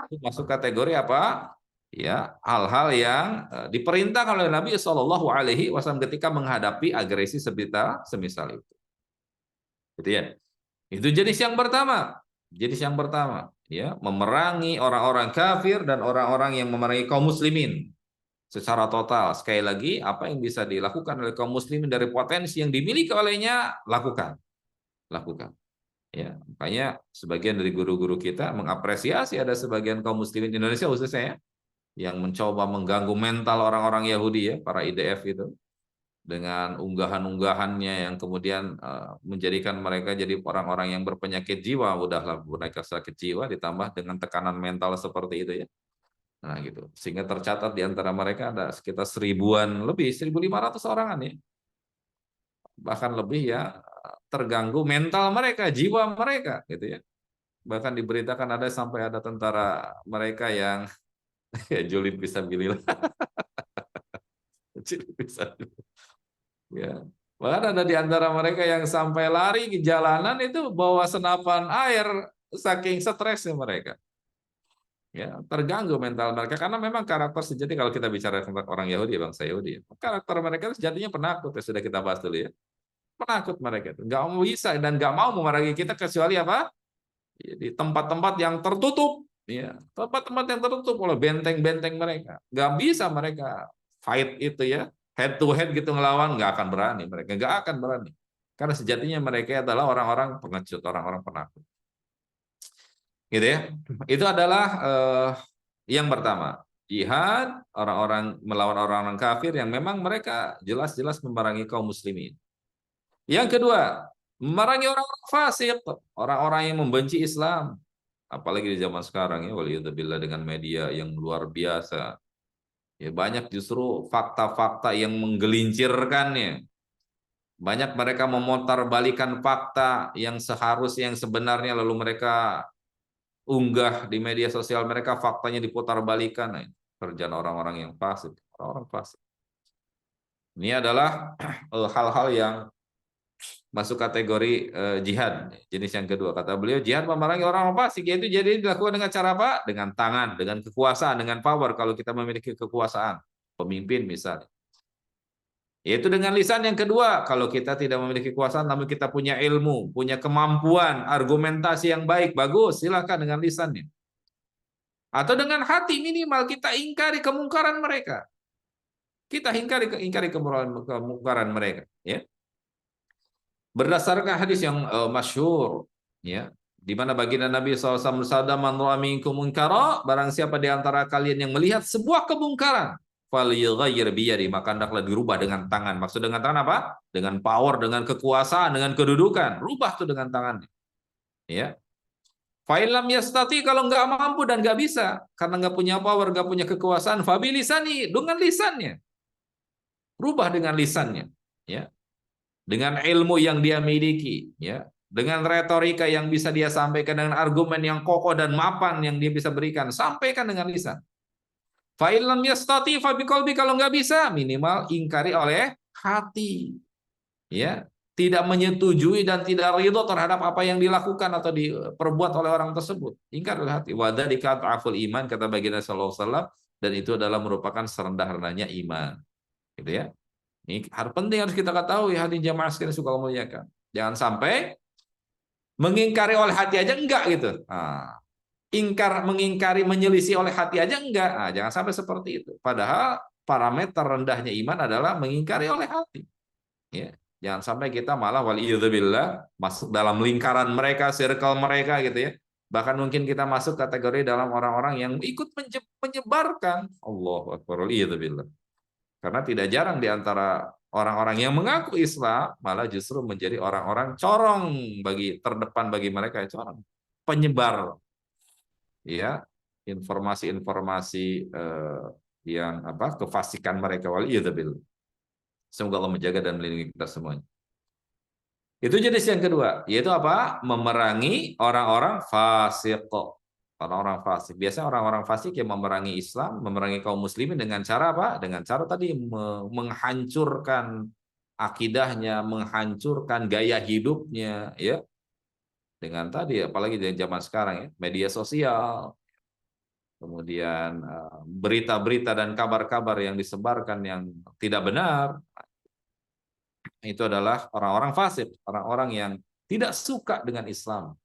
Itu masuk kategori apa? Ya, hal-hal yang diperintahkan oleh Nabi SAW ketika menghadapi agresi semisal itu. Gitu ya. Itu jenis yang pertama. Ya, memerangi orang-orang kafir dan orang-orang yang memerangi kaum muslimin secara total. Sekali lagi, apa yang bisa dilakukan oleh kaum muslimin dari potensi yang dimiliki olehnya, lakukan. Ya, makanya sebagian dari guru-guru kita mengapresiasi ada sebagian kaum muslimin Indonesia khususnya ya, yang mencoba mengganggu mental orang-orang Yahudi ya, para IDF itu dengan unggahan-unggahannya yang kemudian menjadikan mereka jadi orang-orang yang berpenyakit jiwa, udahlah mereka sakit jiwa ditambah dengan tekanan mental seperti itu ya. Nah gitu. Sehingga tercatat di antara mereka ada sekitar 1000-an lebih, 1.500 orangan ya. Bahkan lebih ya terganggu mental mereka, jiwa mereka gitu ya. Bahkan diberitakan ada sampai ada tentara mereka yang ya julid fisabilillah. Julid fisabilillah. Ya. Bahkan ada di antara mereka yang sampai lari ke jalanan itu bawa senapan air saking stresnya mereka. Ya, terganggu mental mereka karena memang karakter sejati kalau kita bicara tentang orang Yahudi, bangsa Yahudi, karakter mereka sejatinya penakut ya, sudah kita bahas dulu ya. Penakut mereka itu, nggak mau bisa dan nggak mau memerangi kita kecuali apa? Ya, di tempat-tempat yang tertutup, ya, tempat-tempat yang tertutup oleh benteng-benteng mereka, nggak bisa mereka fight itu ya, head to head gitu ngelawan, nggak akan berani mereka, nggak akan berani, karena sejatinya mereka adalah orang-orang pengecut, orang-orang penakut, gitu ya. Itu adalah yang pertama, jihad orang-orang melawan orang-orang kafir yang memang mereka jelas-jelas memerangi kaum muslimin. Yang kedua, memerangi orang-orang fasik, orang-orang yang membenci Islam. Apalagi di zaman sekarang ya, waliyadzubillah dengan media yang luar biasa. Ya banyak justru fakta-fakta yang menggelincirkannya. Banyak mereka memutarbalikkan fakta yang seharusnya yang sebenarnya lalu mereka unggah di media sosial mereka, faktanya diputarbalikkan. Nah, kerjaan orang-orang yang fasik, orang-orang fasik. Ini adalah hal-hal yang masuk kategori jihad. Jenis yang kedua, kata beliau, jihad memerangi orang fasik, yaitu jadi dilakukan dengan cara apa? Dengan tangan, dengan kekuasaan, dengan power kalau kita memiliki kekuasaan, pemimpin misalnya. Yaitu dengan lisan yang kedua, kalau kita tidak memiliki kekuasaan namun kita punya ilmu, punya kemampuan, argumentasi yang baik, bagus, silakan dengan lisannya. Atau dengan hati minimal kita ingkari kemungkaran mereka. Kita ingkari kemungkaran mereka, ya. Berdasarkan hadis yang masyhur, ya, di mana baginda Nabi SAW bersabda, "Man ra'a minkum munkara," barang siapa di antara kalian yang melihat sebuah kemungkaran, falyughayyir biyadi, maka hendaklah dirubah dengan tangan. Maksud dengan tangan apa? Dengan power, dengan kekuasaan, dengan kedudukan. Rubah tuh dengan tangannya. Ya. Fa in lam yastati, kalau nggak mampu dan nggak bisa, karena nggak punya power, nggak punya kekuasaan, fa bilisani, dengan lisannya. Rubah dengan lisannya, ya. Dengan ilmu yang dia miliki, ya, dengan retorika yang bisa dia sampaikan, dengan argumen yang kokoh dan mapan yang dia bisa berikan, sampaikan dengan lisan. Fa in lam yastati fa biqalbi, kalau nggak bisa minimal ingkari oleh hati, ya, tidak menyetujui dan tidak ridho terhadap apa yang dilakukan atau diperbuat oleh orang tersebut, ingkar oleh hati. Wa dzalika aful iman, kata baginda sallallahu alaihi wasallam, dan itu adalah merupakan serendah-rendahnya iman, gitu ya. Ini penting harus kita ketahui, hadirin jamaah sekalian suka muliakan. Jangan sampai mengingkari oleh hati aja enggak gitu. Nah, mengingkari, menyelisih oleh hati aja enggak. Nah, jangan sampai seperti itu. Padahal parameter rendahnya iman adalah mengingkari oleh hati. Ya, jangan sampai kita malah waliyadzubillah masuk dalam lingkaran mereka, circle mereka gitu ya. Bahkan mungkin kita masuk kategori dalam orang-orang yang ikut menyebarkan. Allahu akbar, waliyadzubillah. Karena tidak jarang di antara orang-orang yang mengaku Islam malah justru menjadi orang-orang corong, terdepan bagi mereka, corong, penyebar, ya, informasi-informasi yang kefasikan mereka. Waliyadzubillah. Semoga Allah menjaga dan melindungi kita semuanya. Itu jenis yang kedua, yaitu apa? Memerangi orang-orang fasik. Orang-orang fasik. Biasanya orang-orang fasik yang memerangi Islam, memerangi kaum muslimin dengan cara apa? Dengan cara tadi menghancurkan akidahnya, menghancurkan gaya hidupnya, ya. Dengan tadi, apalagi di zaman sekarang ya, media sosial, kemudian berita-berita dan kabar-kabar yang disebarkan yang tidak benar, itu adalah orang-orang fasik, orang-orang yang tidak suka dengan Islam,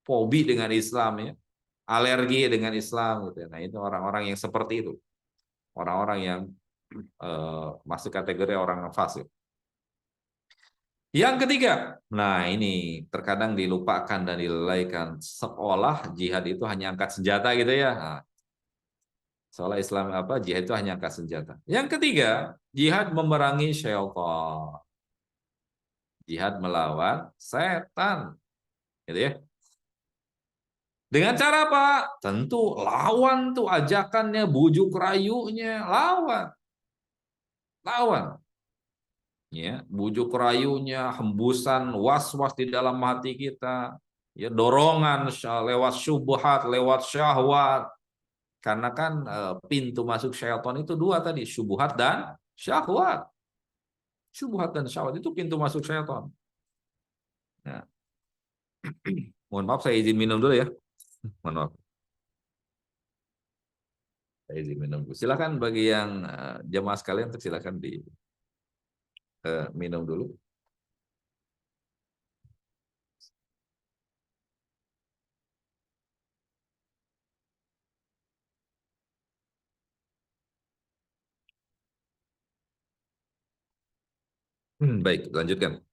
fobi dengan Islam, ya, alergi dengan Islam, gitu. Nah, itu orang-orang yang seperti itu, orang-orang yang masuk kategori orang fasik. Yang ketiga, nah ini terkadang dilupakan dan dilalaikan, seolah jihad itu hanya angkat senjata gitu ya. Nah, seolah Islam jihad itu hanya angkat senjata. Yang ketiga, jihad memerangi syaitan. Jihad melawan setan. Gitu ya. Dengan cara apa? Tentu lawan tuh ajakannya, bujuk rayunya, lawan. Lawan. Ya, bujuk rayunya, hembusan was-was di dalam hati kita, ya dorongan lewat syubhat, lewat syahwat. Karena kan pintu masuk syaitan itu dua tadi, syubhat dan syahwat. Syubhat dan syahwat itu pintu masuk syaitan. Nah, mohon maaf saya izin minum dulu ya. Mohon maaf. Saya izin minum dulu. Silakan bagi yang jemaah sekalian, silakan di minum dulu. Baik, lanjutkan.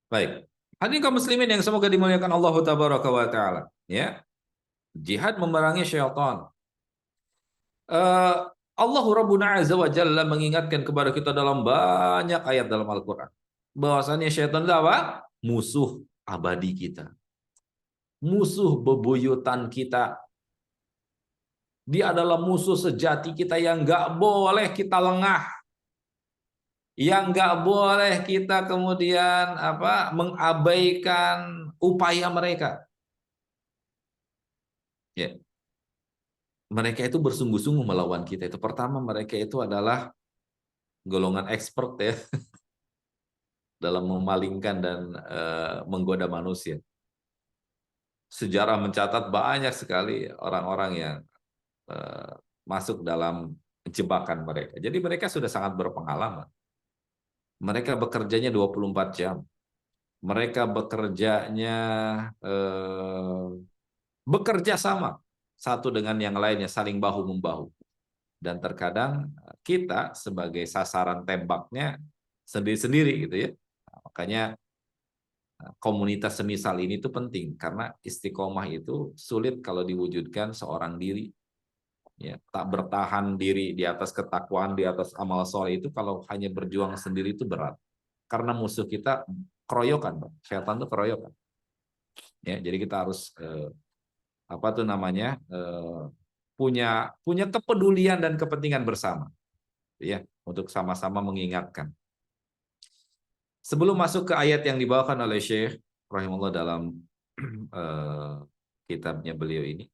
Baik. Hadirin kaum muslimin yang semoga dimuliakan Allah Tabaraka wa Ta'ala. Ya. Jihad memerangi syaitan. Allah Rabbuna Azza wa Jalla mengingatkan kepada kita dalam banyak ayat dalam Al-Quran. Bahwasannya syaitan itu apa? Musuh abadi kita. Musuh bebuyutan kita. Dia adalah musuh sejati kita yang nggak boleh kita lengah. Yang nggak boleh kita kemudian mengabaikan upaya mereka. Ya. Mereka itu bersungguh-sungguh melawan kita. Itu pertama, mereka itu adalah golongan expert ya dalam memalingkan dan menggoda manusia. Sejarah mencatat banyak sekali orang-orang yang masuk dalam jebakan mereka. Jadi mereka sudah sangat berpengalaman. Mereka bekerjanya 24 jam. Mereka bekerjanya bekerja sama satu dengan yang lainnya, saling bahu-membahu. Dan terkadang kita sebagai sasaran tembaknya sendiri-sendiri gitu ya. Makanya komunitas semisal ini itu penting, karena istiqomah itu sulit kalau diwujudkan seorang diri. Ya, tak bertahan diri di atas ketakwaan, di atas amal soleh itu kalau hanya berjuang sendiri itu berat. Karena musuh kita keroyokan, Pak. Syaitan itu keroyokan. Ya, jadi kita harus punya kepedulian dan kepentingan bersama, ya, untuk sama-sama mengingatkan. Sebelum masuk ke ayat yang dibawakan oleh Syekh rahimahullah dalam kitabnya beliau ini,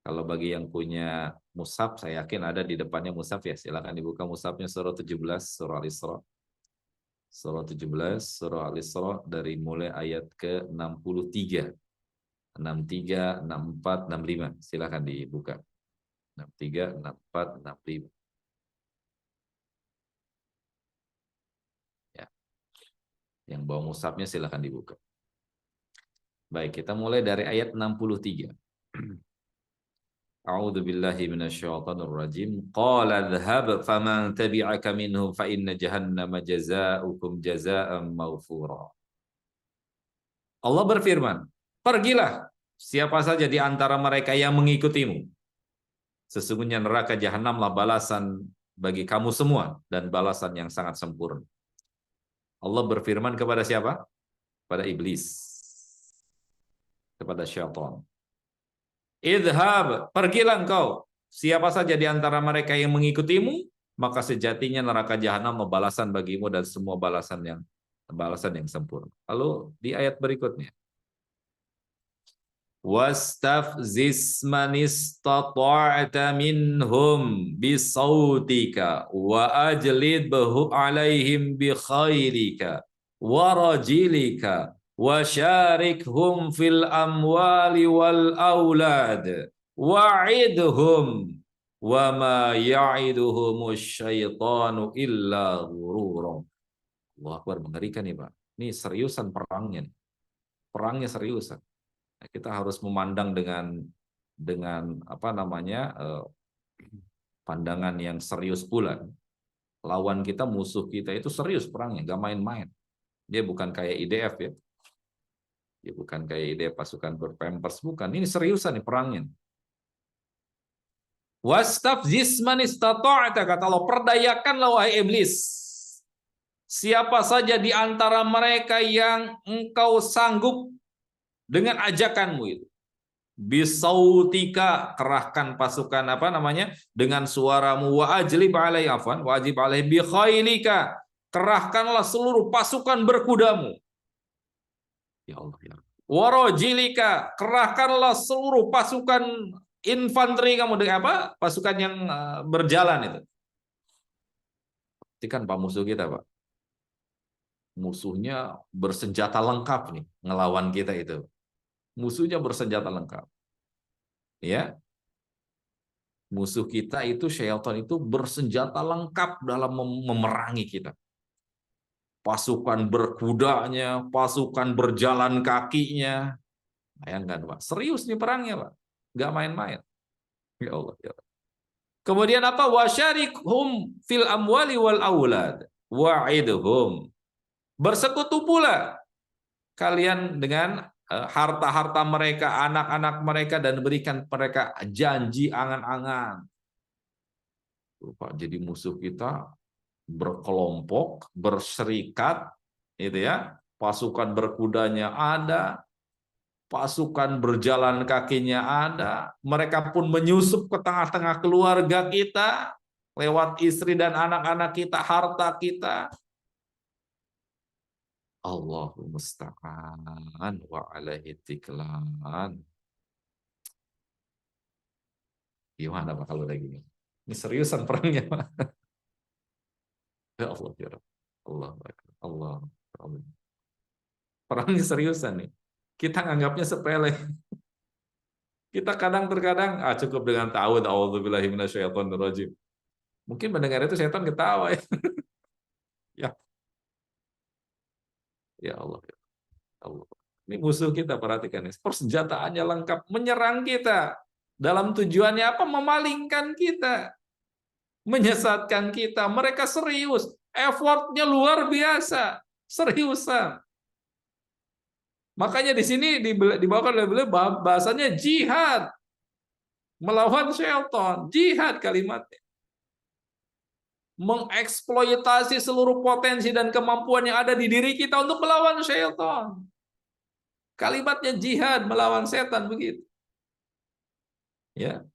kalau bagi yang punya mushaf, saya yakin ada di depannya mushaf ya, silakan dibuka mushafnya surah 17 surah Al-Isra. Surah 17 surah Al-Isra dari mulai ayat ke-63. 63, 64, 65. Silakan dibuka. 63, 64, 65. Ya. Yang bawa mushafnya silakan dibuka. Baik, kita mulai dari ayat 63. A'udzu billahi minasyaitonir rajim. Qala dhhab faman tabi'aka minhum fa inna jahannama jazaa'ukum jazaa'an mawfura. Allah berfirman, pergilah siapa saja di antara mereka yang mengikutimu. Sesungguhnya neraka jahanamlah balasan bagi kamu semua dan balasan yang sangat sempurna. Allah berfirman kepada siapa? Pada iblis. Kepada syaitan. Idhab, pergilah engkau. Siapa saja di antara mereka yang mengikutimu, maka sejatinya neraka jahanam balasan bagimu dan semua balasan yang sempurna. Lalu di ayat berikutnya. Wastafzis man istata'ta minhum bisautika wa ajlidhu alaihim bi khairika wa rajilika wa syarikhum fil amwali wal aulad wa'idhum wa ma ya'iduhumus syaitanu illa ghurura. Allah Akbar, mengerikan nih Pak. Ini seriusan perangnya nih. Perangnya seriusan. Kita harus memandang dengan pandangan yang serius pula. lawan kita, musuh kita itu serius perangnya, nggak main-main. Dia bukan kayak IDF ya. Dia bukan kayak IDF pasukan berpampers, bukan. Ini seriusan nih perangnya. Wastafziz man istata'ta, kata Allah, perdayakanlah wahai iblis siapa saja di antara mereka yang engkau sanggup dengan ajakanmu itu. Bisautika, kerahkan pasukan dengan suaramu, wa ajlib alaihi afwan wa ajib alaihi bi khailika, kerahkanlah seluruh pasukan berkudamu. Ya Allah ya. Warajilika, kerahkanlah seluruh pasukan infanteri kamu dengan pasukan yang berjalan itu. Perhatikan Pak musuh kita, Pak. Musuhnya bersenjata lengkap nih ngelawan kita itu. Musuhnya bersenjata lengkap. Ya. Musuh kita itu syaitan itu bersenjata lengkap dalam memerangi kita. Pasukan berkudanya, pasukan berjalan kakinya. Bayangkan, Pak. Serius nih perangnya, Pak. Nggak main-main. Ya Allah, ya Allah. Kemudian apa? Wasyarikhum fil amwali wal aulad wa'idhum. Bersekutu pula kalian dengan harta-harta mereka, anak-anak mereka, dan berikan mereka janji angan-angan. Pak, jadi musuh kita berkelompok, berserikat, itu ya. Pasukan berkudanya ada, pasukan berjalan kakinya ada, mereka pun menyusup ke tengah-tengah keluarga kita, lewat istri dan anak-anak kita, harta kita. Allahumma musta'an wa alaihi tiklan. Gimana Pak kalau lagi ini? Ini seriusan perangnya, Pak. Ya Allah, ya Rabb. Allah, Allah, Allah. Perangnya seriusan nih. Kita nganggapnya sepele. Kita terkadang cukup dengan ta'awudz, a'udzubillahi minasyaitonirrajim. Mungkin mendengar itu setan ketawa ya. Ya. Ya Allah. Ya Allah. Ini musuh kita, perhatikan ya. Persenjataannya lengkap, menyerang kita. Dalam tujuannya apa? Memalingkan kita. Menyesatkan kita. Mereka serius. Effortnya luar biasa. Seriusan. Makanya di sini dibawakan oleh beliau bahasanya jihad. Melawan syaitan. Jihad kalimatnya. Mengeksploitasi seluruh potensi dan kemampuan yang ada di diri kita untuk melawan syaitan. Kalimatnya jihad, melawan setan, begitu. Ya.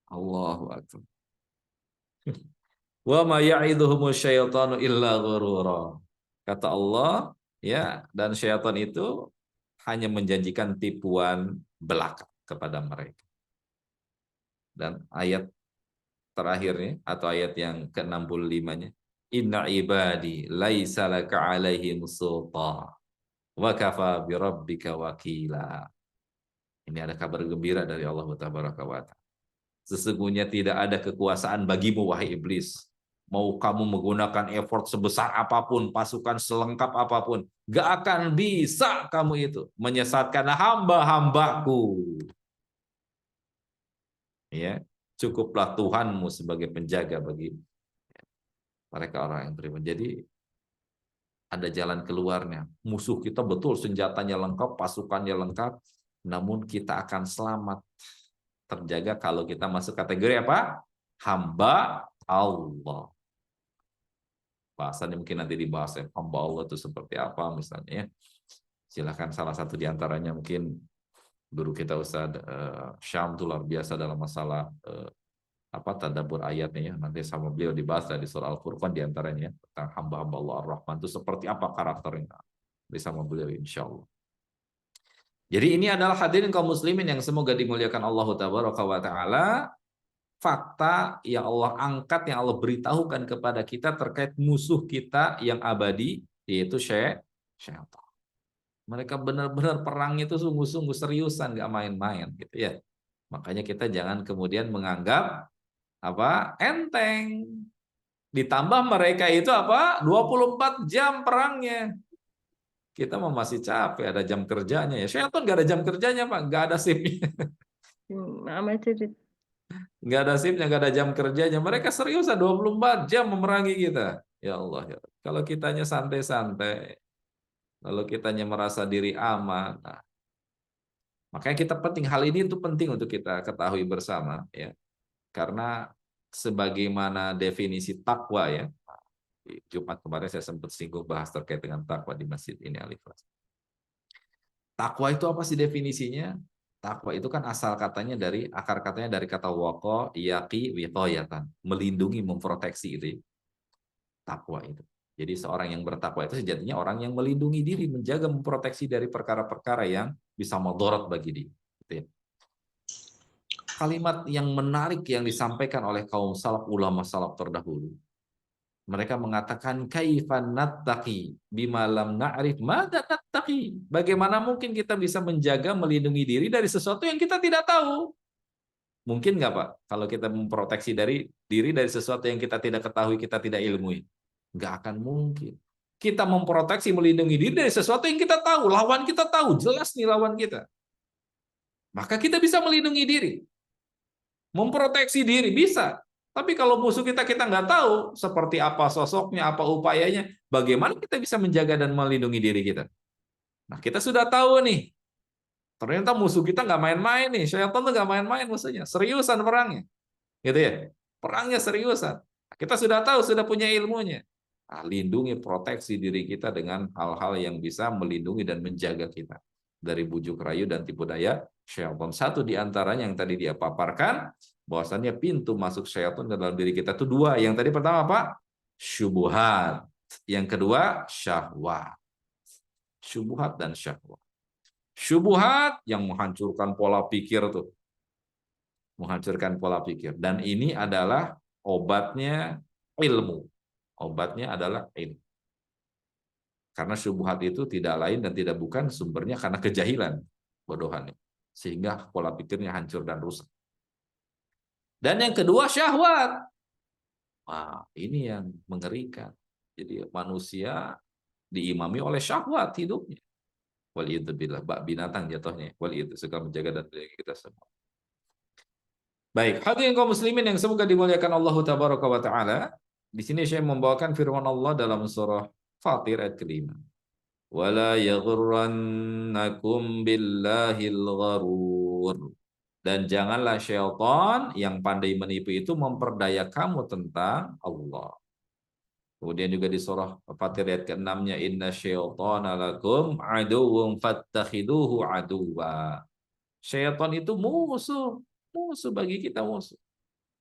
Allahu akbar. Wa ma ya'iduhumus syaitanu illa ghurura. Kata Allah, ya, dan syaitan itu hanya menjanjikan tipuan belaka kepada mereka. Dan ayat terakhirnya atau ayat yang ke-65-nya, inna ibadi laisa laka 'alaihim sultan wa kafa bi rabbika wakila. Ini ada kabar gembira dari Allah Tabaraka wa Ta'ala. Sesungguhnya tidak ada kekuasaan bagimu wahai iblis. Mau kamu menggunakan effort sebesar apapun, pasukan selengkap apapun, gak akan bisa kamu itu menyesatkan hamba-hambaku. Ya. Cukuplah Tuhanmu sebagai penjaga bagi mereka orang yang beriman. Jadi ada jalan keluarnya. Musuh kita betul senjatanya lengkap, pasukannya lengkap, namun kita akan selamat terjaga kalau kita masuk kategori apa? Hamba Allah. Bahasanya mungkin nanti dibahas ya, hamba Allah itu seperti apa misalnya ya. Silakan salah satu di antaranya mungkin guru kita Ustaz Syam itu luar biasa dalam masalah tadabbur ayatnya ya. Nanti sama beliau dibahas dari surah Al-Furqan di antaranya tentang hamba-hamba Allah Ar-Rahman itu seperti apa karakternya. Bersama beliau insyaallah. Jadi ini adalah hadirin kaum muslimin yang semoga dimuliakan Allah Tabaraka wa Ta'ala. Fakta yang Allah angkat, yang Allah beritahukan kepada kita terkait musuh kita yang abadi, yaitu syaitan. Mereka benar-benar perangnya itu sungguh-sungguh seriusan, gak main-main gitu ya. Makanya kita jangan kemudian menganggap enteng. Ditambah mereka itu 24 jam perangnya. Kita masih capek, ada jam kerjanya ya. Syaitan gak ada jam kerjanya Pak, gak ada shiftnya. nggak ada shiftnya, nggak ada jam kerjanya. Mereka seriusan 24 jam memerangi kita. Ya Allah, ya. Kalau kitanya santai-santai, kalau kitanya merasa diri aman, nah, makanya kita penting, hal ini itu penting untuk kita ketahui bersama, ya. Karena sebagaimana definisi takwa, ya. Di Jumat kemarin saya sempat singgung bahas terkait dengan takwa di masjid ini, Al-Ikhlas. Takwa itu apa sih definisinya? Takwa itu kan akar katanya dari kata waqo, yaqi, wiqayatan, melindungi, memproteksi itu. Takwa itu. Jadi seorang yang bertakwa itu sejatinya orang yang melindungi diri, menjaga, memproteksi dari perkara-perkara yang bisa mudarat bagi dia. Gitu ya. Kalimat yang menarik yang disampaikan oleh kaum salaf, ulama salaf terdahulu. Mereka mengatakan kaifan nattaqi bima lam na'rif madza nattaqi. Bagaimana mungkin kita bisa menjaga, melindungi diri dari sesuatu yang kita tidak tahu? Mungkin nggak, Pak? Kalau kita memproteksi diri dari sesuatu yang kita tidak ketahui, kita tidak ilmui. Nggak akan mungkin. Kita memproteksi, melindungi diri dari sesuatu yang kita tahu. Lawan kita tahu, jelas nih lawan kita. Maka kita bisa melindungi diri. Memproteksi diri, bisa. Tapi kalau musuh kita nggak tahu seperti apa sosoknya, apa upayanya, bagaimana kita bisa menjaga dan melindungi diri kita? Nah, kita sudah tahu nih, ternyata musuh kita nggak main-main nih, syaitan tuh nggak main-main musuhnya, seriusan perangnya, gitu ya, perangnya seriusan. Kita sudah tahu, sudah punya ilmunya. Nah, lindungi, proteksi diri kita dengan hal-hal yang bisa melindungi dan menjaga kita dari bujuk rayu dan tipu daya syaitan. Satu di antaranya yang tadi dia paparkan, bahwasannya pintu masuk syaitan ke dalam diri kita itu dua. Yang tadi pertama apa? Syubhat. Yang kedua syahwat. Syubhat dan syahwat. Syubhat yang menghancurkan pola pikir tuh. Menghancurkan pola pikir. Dan ini adalah obatnya ilmu. Obatnya adalah ilmu. Karena syubhat itu tidak lain dan tidak bukan sumbernya karena kejahilan, bodohannya. Sehingga pola pikirnya hancur dan rusak. Dan yang kedua syahwat. Wah, ini yang mengerikan. Jadi manusia diimami oleh syahwat hidupnya. Waliyadzubillah, bak binatang jatuhnya. Waliyadzubillah, suka menjaga dan menjaga kita semua. Baik, hadirin kaum muslimin yang semoga dimuliakan Allah Tabaraka wa Ta'ala. Di sini saya membawakan firman Allah dalam surah Fatir ayat ke-5. Wala yaghurrannakum billahil gharur. Dan janganlah syaitan yang pandai menipu itu memperdaya kamu tentang Allah. Kemudian juga di surah Fatir ayat ke-6-nya inna syaitana lakum aduwwum fattakhiduhu aduwwa. Syaitan itu musuh bagi kita, musuh.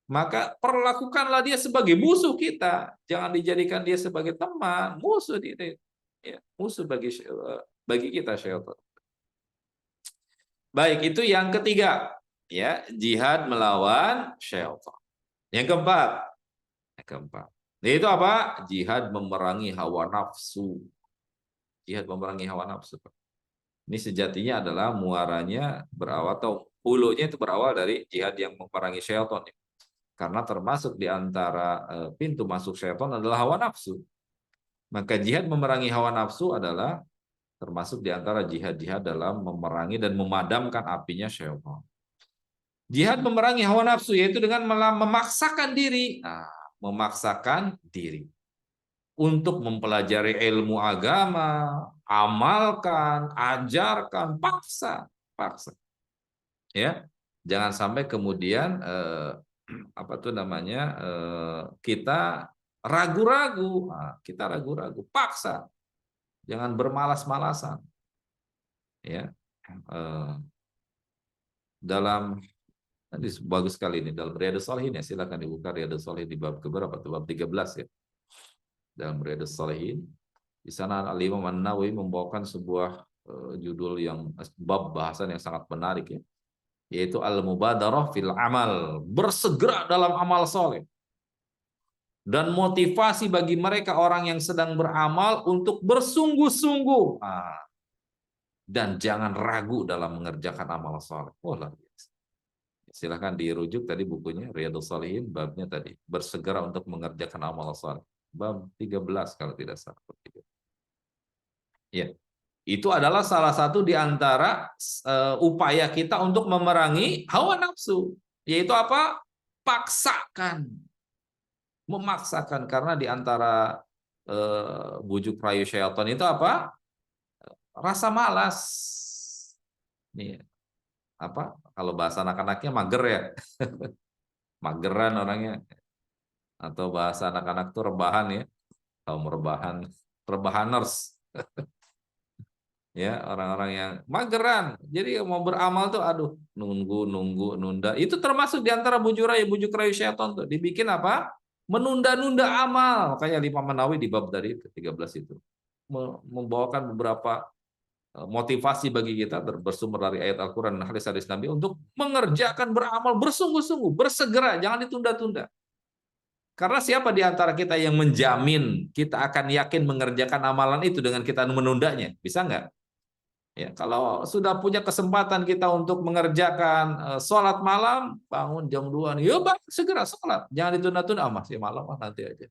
Maka perlakukanlah dia sebagai musuh kita, jangan dijadikan dia sebagai teman, musuh dia. Ya, musuh bagi kita syaitan. Baik, itu yang ketiga. Ya, jihad melawan syaitan. Yang keempat. Itu apa? Jihad memerangi hawa nafsu. Jihad memerangi hawa nafsu. Ini sejatinya adalah muaranya berawal atau hulunya itu berawal dari jihad yang memerangi syaitan. Karena termasuk di antara pintu masuk syaitan adalah hawa nafsu. Maka jihad memerangi hawa nafsu adalah termasuk di antara jihad-jihad dalam memerangi dan memadamkan apinya syaitan. Jihad memerangi hawa nafsu yaitu dengan memaksakan diri. Nah, memaksakan diri untuk mempelajari ilmu agama, amalkan, ajarkan, paksa. Ya, jangan sampai kemudian kita ragu-ragu. Nah, kita ragu-ragu, paksa. Jangan bermalas-malasan. Ya, dalam ini bagus sekali ini dalam Riyadhus Shalihin, ya, silakan dibuka Riyadhus Shalihin di bab keberapa? Bab 13 ya. Dalam Riyadhus Shalihin di sana Al-Imam An-Nawawi membawakan sebuah judul yang bab bahasan yang sangat menarik ya. Yaitu al-mubadarah fil amal, bersegera dalam amal soleh. Dan motivasi bagi mereka orang yang sedang beramal untuk bersungguh-sungguh. Dan jangan ragu dalam mengerjakan amal soleh. Oh, luar biasa. Silahkan dirujuk tadi bukunya Riyadhus Shalihin, babnya tadi bersegera untuk mengerjakan amal soleh. Bab 13 kalau tidak salah. Ya, itu adalah salah satu di antara upaya kita untuk memerangi hawa nafsu. Yaitu apa? paksakan, memaksakan, karena di antara bujuk rayu syaitan itu apa? Rasa malas. Nih, apa? Kalau bahasa anak-anaknya mager ya. Mageran orangnya. Atau bahasa anak-anak tuh rebahan ya. Kaum rebahan, rebahaners. Ya, orang-orang yang mageran. Jadi mau beramal tuh aduh, nunggu, nunda. Itu termasuk di antara bujuk rayu syaitan tuh. Dibikin apa? Menunda-nunda amal. Kayak Imam Nawawi di bab dari 13 itu. Membawakan beberapa motivasi bagi kita bersumber dari ayat Al-Quran dan hadis-hadis Nabi untuk mengerjakan, beramal bersungguh-sungguh, bersegera, jangan ditunda-tunda. Karena siapa di antara kita yang menjamin kita akan yakin mengerjakan amalan itu dengan kita menundanya? Bisa nggak? Ya, kalau sudah punya kesempatan kita untuk mengerjakan sholat malam, bangun jam 2, ya bang, segera sholat. Jangan ditunda-tunda, masih malam, nanti aja.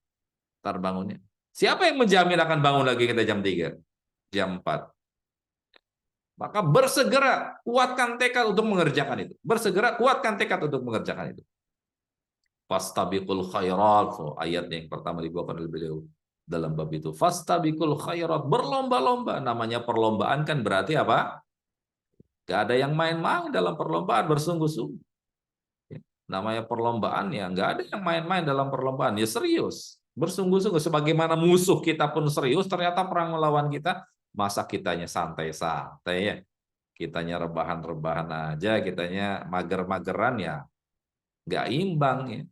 Ntar bangunnya. Siapa yang menjamin akan bangun lagi kita jam 3? Jam 4? Maka bersegera, kuatkan tekad untuk mengerjakan itu. Bersegera, kuatkan tekad untuk mengerjakan itu. Fastabiqul khairat, ayat yang pertama dibawakan oleh beliau dalam bab itu. Fastabiqul khairat, berlomba-lomba. Namanya perlombaan kan berarti apa? Gak ada yang main-main dalam perlombaan, bersungguh-sungguh. Namanya perlombaan ya, gak ada yang main-main dalam perlombaan. Ya serius, bersungguh-sungguh. Sebagaimana musuh kita pun serius, ternyata perang melawan kita, masa kitanya santai-santai ya. Kitanya rebahan-rebahan aja, kitanya mager-mageran ya. Gak imbang ya.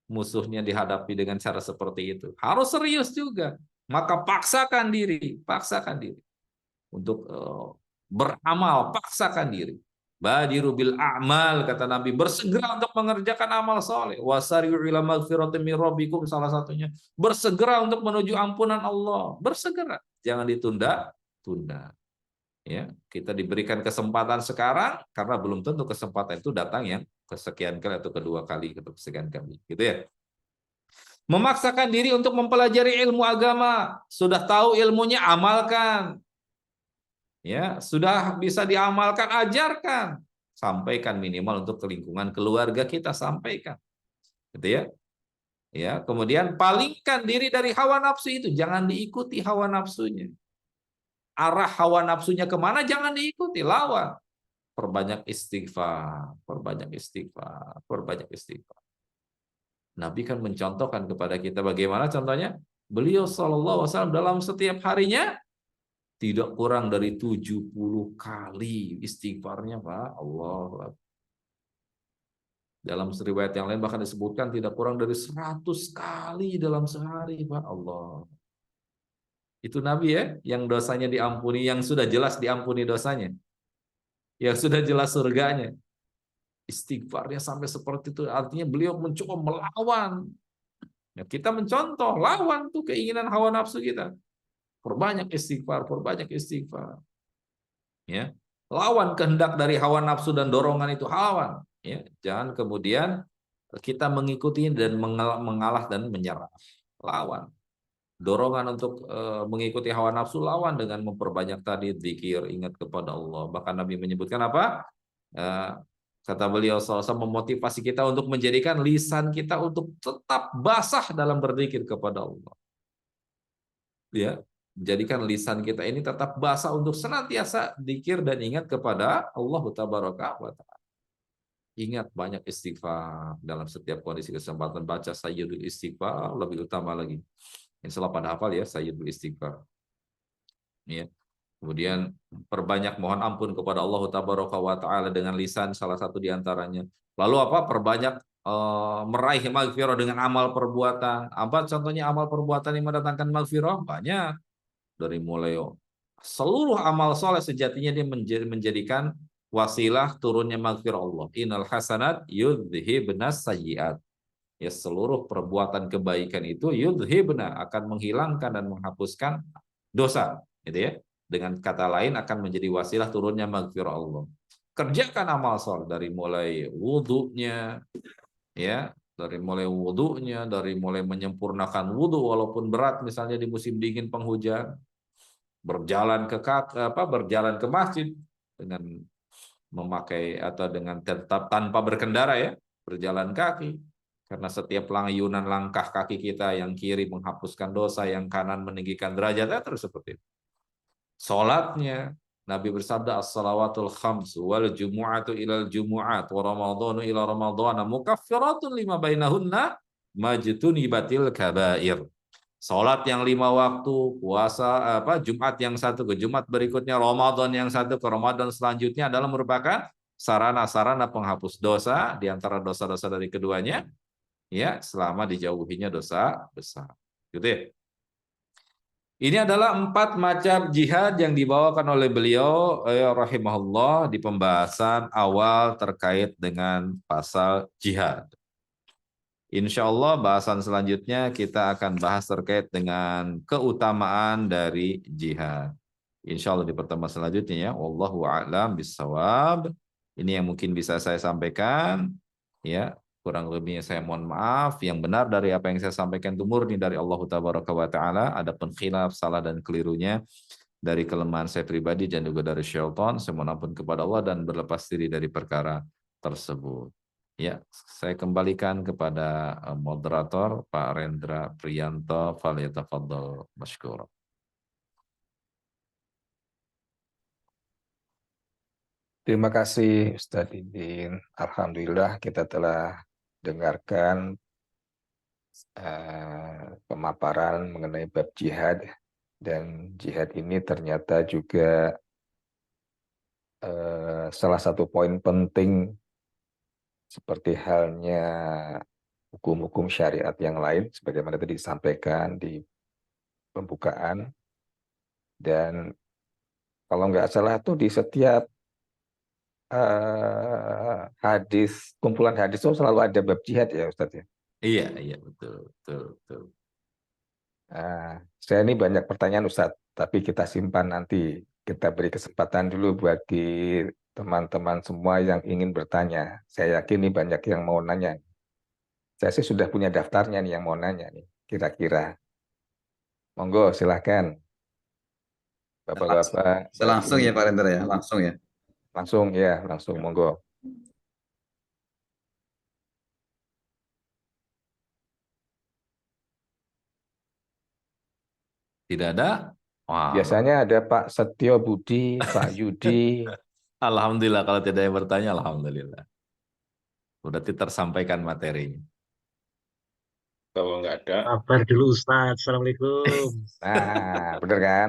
Musuhnya dihadapi dengan cara seperti itu. Harus serius juga. Maka paksakan diri untuk beramal, paksakan diri. Badiru bil a'mal, kata Nabi, bersegera untuk mengerjakan amal soleh. Wasari'u ila magfiratin min rabbikum, salah satunya. Bersegera untuk menuju ampunan Allah. Bersegera, jangan ditunda-tunda. Ya, kita diberikan kesempatan sekarang karena belum tentu kesempatan itu datang yang kesekian kali atau kedua kali atau kesekian kali, gitu ya. Memaksakan diri untuk mempelajari ilmu agama, sudah tahu ilmunya amalkan. Ya, sudah bisa diamalkan, ajarkan. Sampaikan minimal untuk lingkungan keluarga kita, sampaikan. Gitu ya. Ya, kemudian palingkan diri dari hawa nafsu itu, jangan diikuti hawa nafsunya. Arah hawa nafsunya kemana, jangan diikuti, lawan. Perbanyak istighfar, perbanyak istighfar, perbanyak istighfar. Nabi kan mencontohkan kepada kita bagaimana contohnya. Beliau SAW dalam setiap harinya tidak kurang dari 70 kali istighfarnya, Pak. Allah. Dalam riwayat yang lain bahkan disebutkan tidak kurang dari 100 kali dalam sehari, Pak. Allah. Itu Nabi ya, yang dosanya diampuni, yang sudah jelas diampuni dosanya. Yang sudah jelas surganya. Istighfarnya sampai seperti itu, artinya beliau mencoba melawan. Ya, kita mencontoh, lawan tuh keinginan hawa nafsu kita. Perbanyak istighfar, perbanyak istighfar. Ya, lawan kehendak dari hawa nafsu dan dorongan itu, lawan. Ya, jangan kemudian kita mengikuti dan mengalah dan menyerah. Lawan. Dorongan untuk mengikuti hawa nafsu, lawan dengan memperbanyak tadi zikir, ingat kepada Allah. Bahkan Nabi menyebutkan apa? Kata beliau SAW, memotivasi kita untuk menjadikan lisan kita untuk tetap basah dalam berzikir kepada Allah. Ya, jadikan lisan kita ini tetap basah untuk senantiasa zikir dan ingat kepada Allah Tabaraka wa Ta'ala. Ingat banyak istighfar dalam setiap kondisi kesempatan, baca sayyidul istighfar, lebih utama lagi. Insyaallah pada hafal ya sayyidul istighfar. Ya. Kemudian perbanyak mohon ampun kepada Allah Tabaraka wa Ta'ala dengan lisan, salah satu diantaranya. Lalu apa? Perbanyak meraih maghfirah dengan amal perbuatan. Apa contohnya amal perbuatan yang mendatangkan maghfirah? Banyak. Dari mulai seluruh amal soleh sejatinya dia menjadikan wasilah turunnya maghfirah Allah. Innal hasanat yudhibnas sayyiat. Ya, seluruh perbuatan kebaikan itu yudhibna, akan menghilangkan dan menghapuskan dosa, gitu ya. Dengan kata lain akan menjadi wasilah turunnya maghfirah Allah. Kerjakan amal soleh dari mulai wudunya, ya, dari mulai menyempurnakan wudu walaupun berat, misalnya di musim dingin penghujan, berjalan ke masjid dengan memakai atau dengan tetap tanpa berkendara ya, berjalan kaki. Karena setiap langyunan langkah kaki kita, yang kiri menghapuskan dosa, yang kanan meninggikan derajat, terus seperti itu. Salatnya, Nabi bersabda, as-salawatul khamsu wal jumu'atu ilal jumu'at wa ramadhanu ila ramadhana mukaffiratun lima bainahunna majtunibatil kabair. Salat yang 5 waktu, puasa Jumat yang satu ke Jumat berikutnya, Ramadan yang satu ke Ramadan selanjutnya adalah merupakan sarana-sarana penghapus dosa di antara dosa-dosa dari keduanya, ya, selama dijauhinya dosa besar. Gitu ya. Ini adalah 4 macam jihad yang dibawakan oleh beliau rahimahullah di pembahasan awal terkait dengan pasal jihad. Insya Allah bahasan selanjutnya kita akan bahas terkait dengan keutamaan dari jihad. Insya Allah di pertemuan selanjutnya ya. Wallahu a'lam bishawab. Ini yang mungkin bisa saya sampaikan. Ya, kurang lebihnya saya mohon maaf. Yang benar dari apa yang saya sampaikan itu murni dari Allah Tabaraka wa Ta'ala. Adapun khilaf, salah dan kelirunya dari kelemahan saya pribadi dan juga dari syaitan. Saya mohon ampun kepada Allah dan berlepas diri dari perkara tersebut. Ya, saya kembalikan kepada moderator Pak Rendra Priyanto. Falyatafaddal masykur. Terima kasih Ustadz Idin. Alhamdulillah kita telah dengarkan pemaparan mengenai bab jihad, dan jihad ini ternyata juga salah satu poin penting seperti halnya hukum-hukum syariat yang lain sebagaimana tadi disampaikan di pembukaan. Dan kalau nggak salah tuh di setiap hadis, kumpulan hadis itu selalu ada bab jihad ya Ustadz ya? Iya, betul. Saya ini banyak pertanyaan Ustadz, tapi kita simpan nanti. Kita beri kesempatan dulu bagi teman-teman semua yang ingin bertanya. Saya yakin ini banyak yang mau nanya. Saya sih sudah punya daftarnya nih yang mau nanya nih, kira-kira. Monggo, silahkan. Bapak-bapak. Langsung ya Pak Rendra ya, langsung ya. Langsung, monggo. Tidak ada? Wah, Biasanya ada Pak Setio Budi, Pak Yudi. alhamdulillah kalau tidak ada yang bertanya, alhamdulillah. Berarti tersampaikan materinya. Kalau nggak ada, Kabar dulu Ustadz. Assalamualaikum. Nah, bener kan?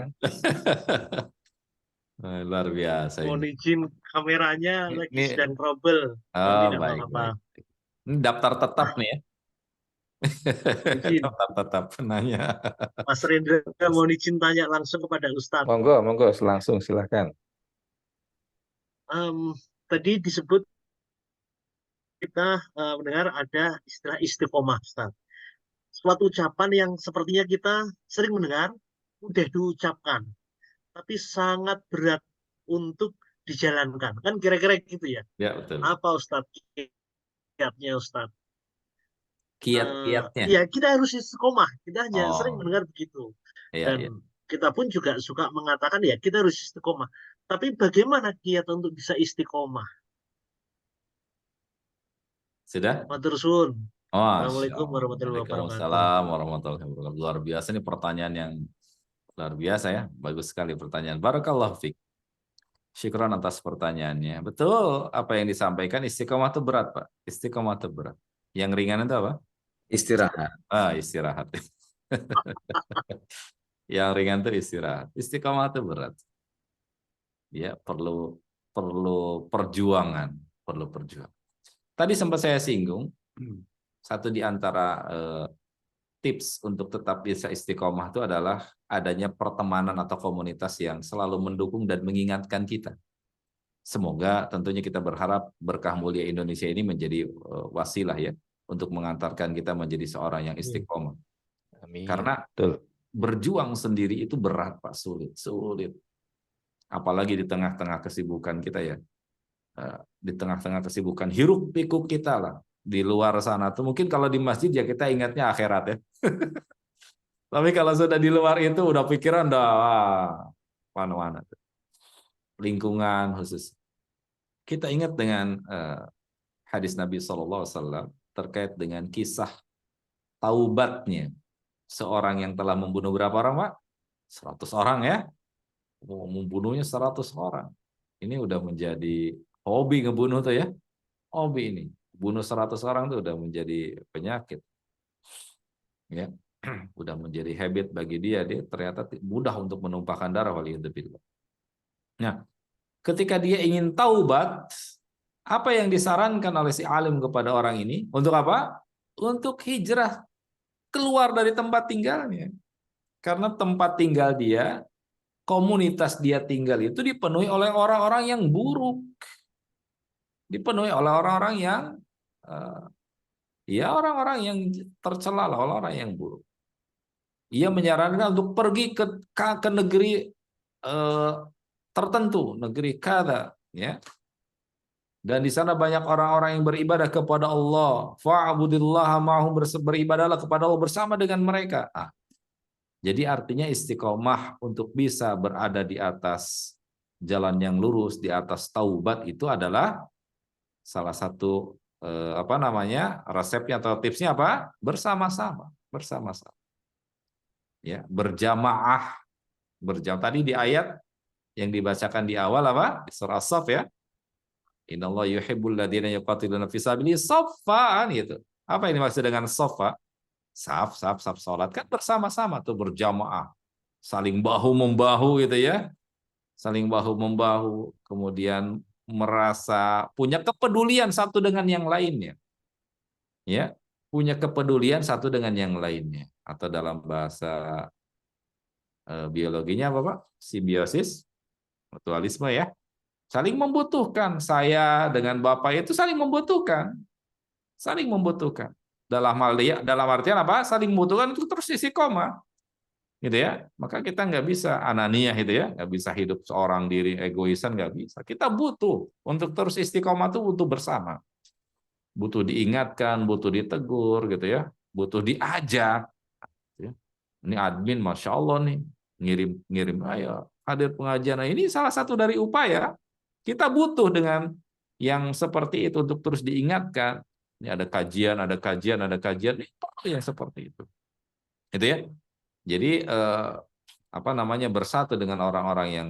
Luar biasa Mohon ini. izin kameranya lagi Ini- sedang trouble. Oh, Tidak baik. apa-apa. Ini daftar tetap nih ya. Izin. Daftar tetap nanya. Mas Rendra mohon izin tanya langsung kepada Ustadz. Monggo, langsung silahkan. Tadi disebut kita mendengar ada istilah istiqomah Ustadz. Suatu ucapan yang sepertinya kita sering mendengar, mudah diucapkan, tapi sangat berat untuk dijalankan. Kan kira-kira gitu ya. Ya, betul. Apa Ustadz kiatnya Ustadz? Kiat-kiatnya. Ya kita harus istiqomah. Kita hanya sering Oh. mendengar begitu. Iya, Dan iya. kita pun juga suka mengatakan ya kita harus istiqomah. Tapi bagaimana kiat untuk bisa istiqomah? Sudah? Matur suwun. Oh, Assalamualaikum warahmatullahi wabarakatuh. Waalaikumsalam warahmatullahi wabarakatuh. Luar biasa, ini pertanyaan yang luar biasa ya. Bagus sekali pertanyaan. Barakallahu fiik. Syukran atas pertanyaannya. Betul, apa yang disampaikan, istiqomah itu berat, Pak. Istiqomah itu berat. Yang ringan itu apa? Istirahat. Istirahat. Yang ringan itu istirahat. Istiqomah itu berat. Ya, perlu perjuangan, perlu perjuangan. Tadi sempat saya singgung, satu di antara tips untuk tetap bisa istiqomah itu adalah adanya pertemanan atau komunitas yang selalu mendukung dan mengingatkan kita. Semoga tentunya kita berharap berkah mulia Indonesia ini menjadi wasilah ya untuk mengantarkan kita menjadi seorang yang istiqomah. Amin. Karena Betul. berjuang sendiri itu berat, Pak, sulit. Apalagi di tengah-tengah kesibukan kita ya. Di tengah-tengah kesibukan hiruk pikuk kita lah. Di luar sana tuh mungkin kalau di masjid ya kita ingatnya akhirat ya. Tapi kalau sudah di luar itu udah pikiran mana-mana. Lingkungan khusus. Kita ingat dengan hadis Nabi SAW terkait dengan kisah taubatnya seorang yang telah membunuh berapa orang, Pak? 100 orang ya. Membunuhnya 100 orang. Ini udah menjadi hobi ngebunuh tuh ya. Hobi ini. Bunuh 100 orang tuh udah menjadi penyakit. Ya. Udah menjadi habit bagi dia. Dia ternyata mudah untuk menumpahkan darah, waliyadzubillah. Nah, ketika dia ingin taubat, apa yang disarankan oleh si alim kepada orang ini? Untuk apa? Untuk hijrah keluar dari tempat tinggalnya. Karena tempat tinggal dia, komunitas dia tinggal itu dipenuhi oleh orang-orang yang buruk. Dipenuhi oleh orang-orang yang ya orang-orang yang tercela, orang-orang yang buruk. Ia menyarankan untuk pergi ke negeri tertentu, negeri kada, ya. Dan di sana banyak orang-orang yang beribadah kepada Allah. Fa'budillaha ma'hum, beribadahlah kepada Allah bersama dengan mereka. Jadi artinya istiqomah untuk bisa berada di atas jalan yang lurus, di atas taubat itu adalah salah satu resepnya atau tipsnya apa? Bersama-sama. Ya, berjamaah. Tadi di ayat yang dibacakan di awal apa? Di surah As-Saff ya. Innallaha yuhibbul ladzina yuqatiluna fi sabilihi shaffan gitu. Apa ini maksud dengan shaffa? Saf salat kan bersama-sama tuh, berjamaah. Saling bahu membahu gitu ya. Saling bahu membahu, kemudian merasa punya kepedulian satu dengan yang lainnya. Ya, punya kepedulian satu dengan yang lainnya, atau dalam bahasa biologinya apa, Pak? Simbiosis, mutualisme ya. Saling membutuhkan. Saya dengan Bapak itu saling membutuhkan. Saling membutuhkan. Dalam artian apa? Saling membutuhkan itu terus istiqomah. Gitu ya. Maka kita nggak bisa ananiah gitu ya. Nggak bisa hidup seorang diri, egoisan nggak bisa. Kita butuh. Untuk terus istiqomah itu butuh bersama. Butuh diingatkan, butuh ditegur gitu ya. Butuh diajak. Ini admin, Masya Allah nih. Ngirim, ayo hadir pengajian. Nah, ini salah satu dari upaya. Kita butuh dengan yang seperti itu untuk terus diingatkan. Ini ada kajian. Ini perlu yang seperti itu. Itu ya. Jadi bersatu dengan orang-orang yang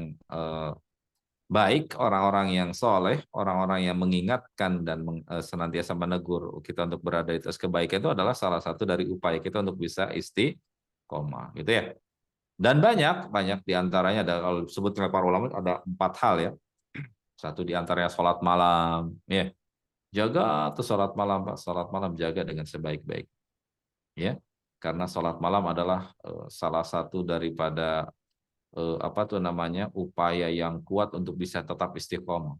baik, orang-orang yang soleh, orang-orang yang mengingatkan dan senantiasa menegur kita untuk berada di atas kebaikan itu adalah salah satu dari upaya kita untuk bisa istiqomah, gitu ya. Dan banyak diantaranya ada, kalau disebut oleh para ulama ada 4 hal ya. Satu diantaranya sholat malam, ya. Jaga tuh sholat malam, Pak. Sholat malam jaga dengan sebaik-baik, ya. Karena sholat malam adalah salah satu daripada upaya yang kuat untuk bisa tetap istiqomah.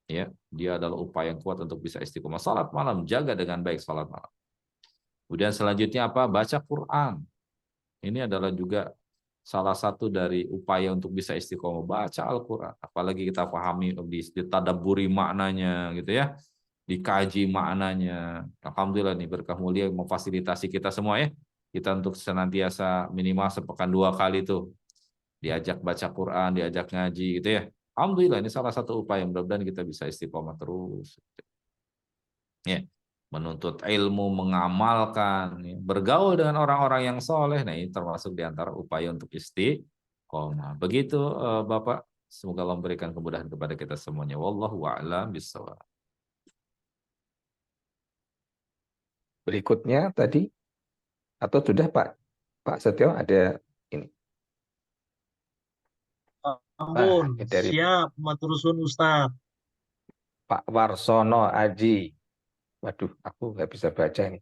Ya, dia adalah upaya yang kuat untuk bisa istiqomah. Sholat malam, jaga dengan baik sholat malam. Kemudian selanjutnya apa? Baca Quran. Ini adalah juga salah satu dari upaya untuk bisa istiqomah, baca Al-Quran. Apalagi kita pahami, ditadabburi maknanya gitu ya, dikaji maknanya. Alhamdulillah nih, berkah mulia memfasilitasi kita semua ya. Kita untuk senantiasa minimal sepekan 2 kali tuh diajak baca Quran, diajak ngaji gitu ya. Alhamdulillah ini salah satu upaya, mudah-mudahan kita bisa istiqomah terus. Ya. Menuntut ilmu, mengamalkan, ya, bergaul dengan orang-orang yang soleh. Nah, ini termasuk diantara upaya untuk istiqomah. Begitu Bapak, semoga Allah memberikan kemudahan kepada kita semuanya. Wallahu a'lam bishawab. Berikutnya tadi, atau sudah Pak Setio ada ini? Ampun, Dari siap, matur suwun Ustaz. Pak Warsono Aji. Waduh, aku nggak bisa baca ini.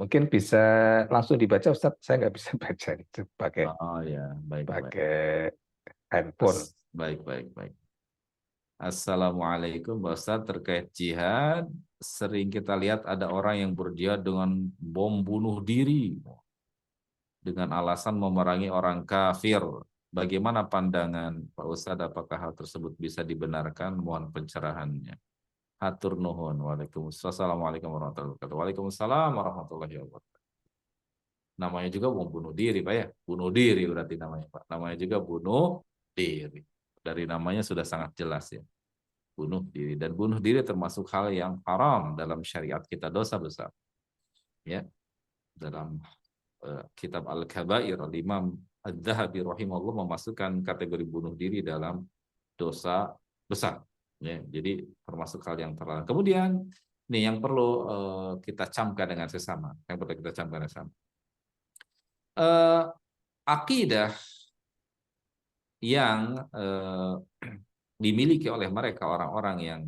Mungkin bisa langsung dibaca, Ustaz. Saya nggak bisa baca ini pakai handphone. Baik. Assalamualaikum, Ustaz. Terkait jihad, sering kita lihat ada orang yang berjihad dengan bom bunuh diri dengan alasan memerangi orang kafir. Bagaimana pandangan Pak Ustadz? Apakah hal tersebut bisa dibenarkan? Mohon pencerahannya. Hatur nuhun. Wassalamualaikum warahmatullahi wabarakatuh. Waalaikumsalam warahmatullahi wabarakatuh. Namanya juga bom bunuh diri, Pak ya. Bunuh diri berarti namanya, Pak. Namanya juga bunuh diri. Dari namanya sudah sangat jelas ya. bunuh diri, dan bunuh diri termasuk hal yang haram dalam syariat kita, dosa besar. Ya, dalam kitab Al-Kabair, Imam Adz-Dzahabi rahimahullah memasukkan kategori bunuh diri dalam dosa besar. Ya, jadi termasuk hal yang terlarang. Kemudian nih yang perlu kita camkan dengan sesama, akidah yang dimiliki oleh mereka orang-orang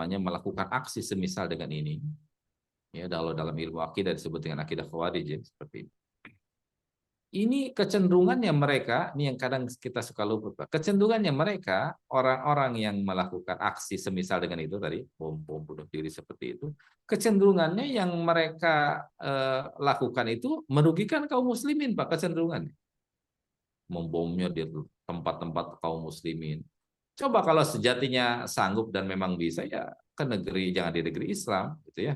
yang melakukan aksi semisal dengan ini, ya, dalam ilmu akidah disebut dengan akidah Khawarij, ya, seperti ini. Ini kecenderungannya mereka, ini yang kadang kita suka lupa, kecenderungannya mereka, orang-orang yang melakukan aksi semisal dengan itu tadi, bom bunuh diri seperti itu, kecenderungannya yang mereka lakukan itu merugikan kaum muslimin, Pak, kecenderungannya. Membomnya di tempat-tempat kaum muslimin. Coba kalau sejatinya sanggup dan memang bisa, ya ke negeri, jangan di negeri Islam, gitu ya.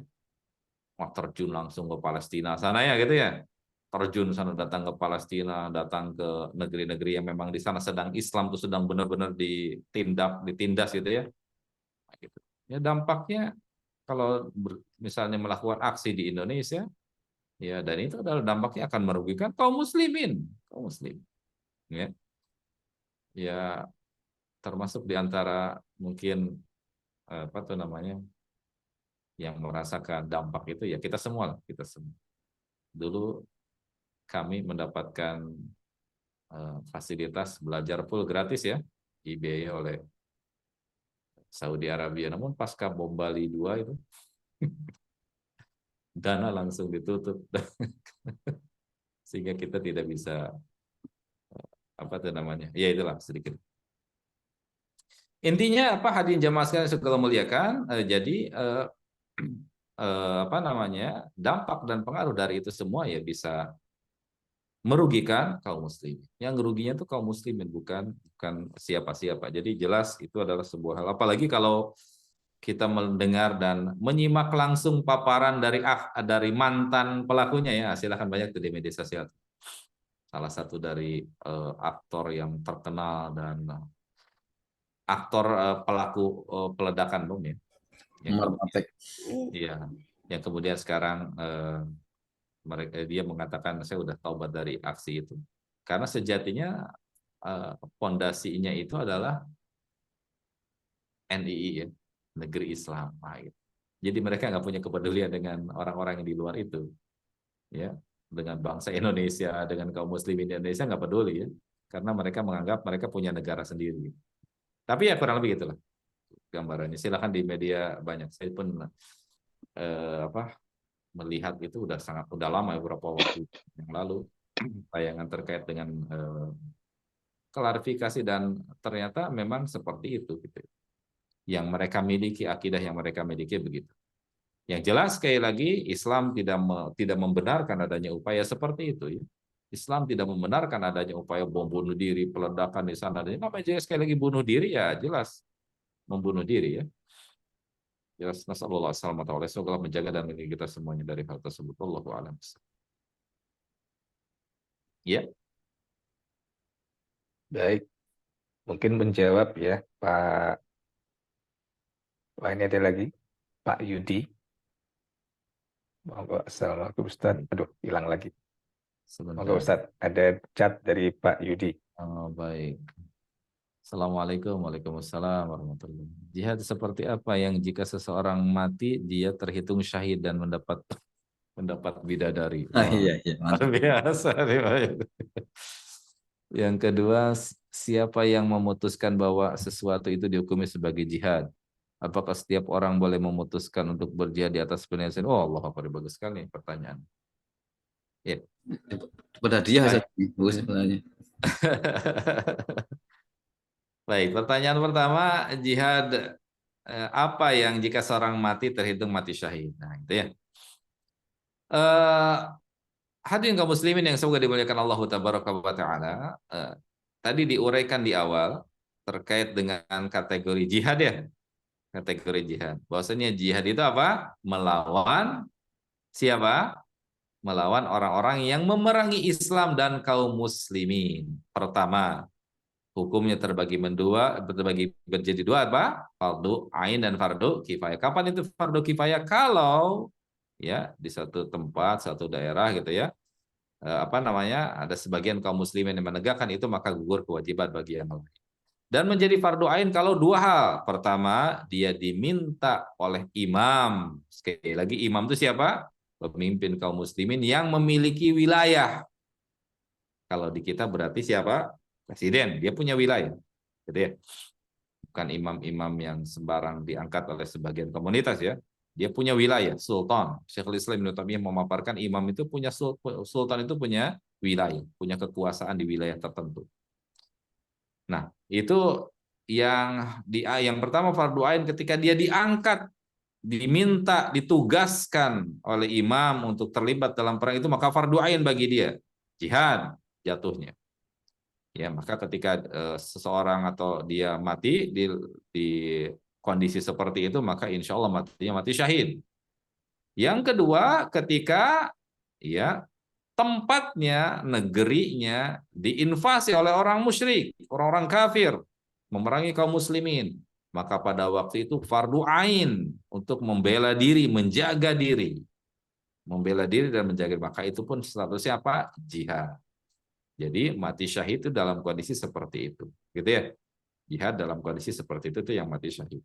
Wah, terjun langsung ke Palestina sana, ya, gitu ya. Terjun sana, datang ke Palestina, datang ke negeri-negeri yang memang di sana sedang Islam tuh sedang benar-benar ditindas gitu ya. Nah, gitu. Ya, dampaknya kalau misalnya melakukan aksi di Indonesia, ya, dan itu adalah dampaknya akan merugikan kaum muslimin, ya. Ya, termasuk di antara mungkin yang merasakan dampak itu ya kita semua. Dulu kami mendapatkan fasilitas belajar full gratis, ya, dibiayai oleh Saudi Arabia. Namun pasca bom Bali 2 itu dana langsung ditutup sehingga kita tidak bisa ya, itulah sedikit. Intinya apa, hadirin jamaah sekalian yang muliakan, jadi dampak dan pengaruh dari itu semua ya bisa merugikan kaum muslimin. Yang ruginya itu kaum muslimin, bukan siapa-siapa. Jadi jelas itu adalah sebuah hal. Apalagi kalau kita mendengar dan menyimak langsung paparan dari mantan pelakunya, ya, silakan banyak di media sosial. Salah satu dari aktor yang terkenal dan aktor pelaku peledakan bom, ya. Yang kemudian sekarang dia mengatakan saya udah taubat dari aksi itu, karena sejatinya pondasinya itu adalah NII, ya, negeri Islam. Gitu. Jadi mereka nggak punya kepedulian dengan orang-orang yang di luar itu, ya, dengan bangsa Indonesia, dengan kaum muslimin Indonesia nggak peduli, ya, karena mereka menganggap mereka punya negara sendiri. Tapi ya kurang lebih itulah gambarannya. Silakan di media banyak. Saya pun melihat itu udah lama, beberapa waktu yang lalu, tayangan terkait dengan klarifikasi, dan ternyata memang seperti itu, gitu. Yang mereka miliki, akidah yang mereka miliki begitu. Yang jelas sekali lagi Islam tidak membenarkan adanya upaya seperti itu, ya. Islam tidak membenarkan adanya upaya bom bunuh diri, peledakan di sana. Dan namanya sekali lagi bunuh diri, ya jelas membunuh diri, ya. Jelas, nasallallahu alaihi wasallam, semoga menjaga dan melindungi kita semuanya dari hal tersebut. Wallahu a'lam. Ya. Baik. Mungkin menjawab, ya, Pak. Wah, ini ada lagi, Pak Yudi. Monggo. Assalamualaikum Ustaz. Aduh, hilang lagi. Monggo Ustaz, ada chat dari Pak Yudi. Oh, baik. Assalamualaikum, waalaikumsalam warahmatullahi wabarakatuh. Jihad seperti apa yang jika seseorang mati dia terhitung syahid dan mendapat bidadari? Iya. Luar biasa. Yang kedua, siapa yang memutuskan bahwa sesuatu itu dihukumi sebagai jihad? Apakah setiap orang boleh memutuskan untuk berjihad di atas penyelesaian? Oh, Allah, apa bagus sekali pertanyaan. Ya. Pada dia saja bagus sebenarnya. Baik, pertanyaan pertama, jihad apa yang jika seorang mati terhitung mati syahid? Nah, itu ya. Hadirin kaum muslimin yang semoga dimuliakan Allah Tabaraka wa Ta'ala, tadi diuraikan di awal terkait dengan kategori jihad, ya. Kategori jihad. Bahwasanya jihad itu apa? Melawan siapa? Melawan orang-orang yang memerangi Islam dan kaum muslimin. Pertama. hukumnya terbagi menjadi dua apa? Fardu ain dan fardu kifayah. Kapan itu fardu kifayah? Kalau ya di satu tempat, satu daerah gitu ya, ada sebagian kaum muslimin yang menegakkan itu, maka gugur kewajiban bagi yang lain. Dan menjadi fardu ain kalau dua hal. Pertama, dia diminta oleh imam. Sekali lagi, imam itu siapa? Pemimpin kaum muslimin yang memiliki wilayah. Kalau di kita berarti siapa? Presiden, dia punya wilayah. Gitu ya. Bukan imam-imam yang sembarang diangkat oleh sebagian komunitas ya. Dia punya wilayah, sultan. Syekhul Islam Ibnu Taimiyah memaparkan imam itu punya sultan itu punya wilayah, punya kekuasaan di wilayah tertentu. Nah, itu yang pertama fardu ain ketika dia diangkat, diminta, ditugaskan oleh imam untuk terlibat dalam perang itu, maka fardu ain bagi dia. Jihad jatuhnya. Ya, maka ketika seseorang atau dia mati di kondisi seperti itu, maka insya Allah matinya mati syahid. Yang kedua, ketika ya tempatnya, negerinya diinvasi oleh orang musyrik, orang-orang kafir, memerangi kaum muslimin, maka pada waktu itu fardu ain untuk membela diri, menjaga diri. Membela diri dan menjaga, maka itu pun statusnya apa? Jihad. Jadi mati syahid itu dalam kondisi seperti itu, gitu ya. Jihad dalam kondisi seperti itu yang mati syahid.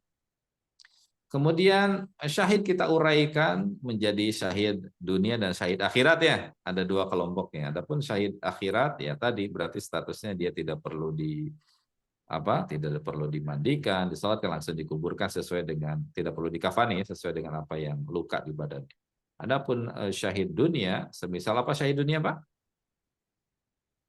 Kemudian syahid kita uraikan menjadi syahid dunia dan syahid akhirat ya. Ada dua kelompoknya. Adapun syahid akhirat ya tadi berarti statusnya dia tidak perlu tidak perlu dimandikan, disolatkan, langsung dikuburkan sesuai dengan, tidak perlu dikafani sesuai dengan apa yang luka di badannya. Adapun syahid dunia, semisal apa syahid dunia Pak?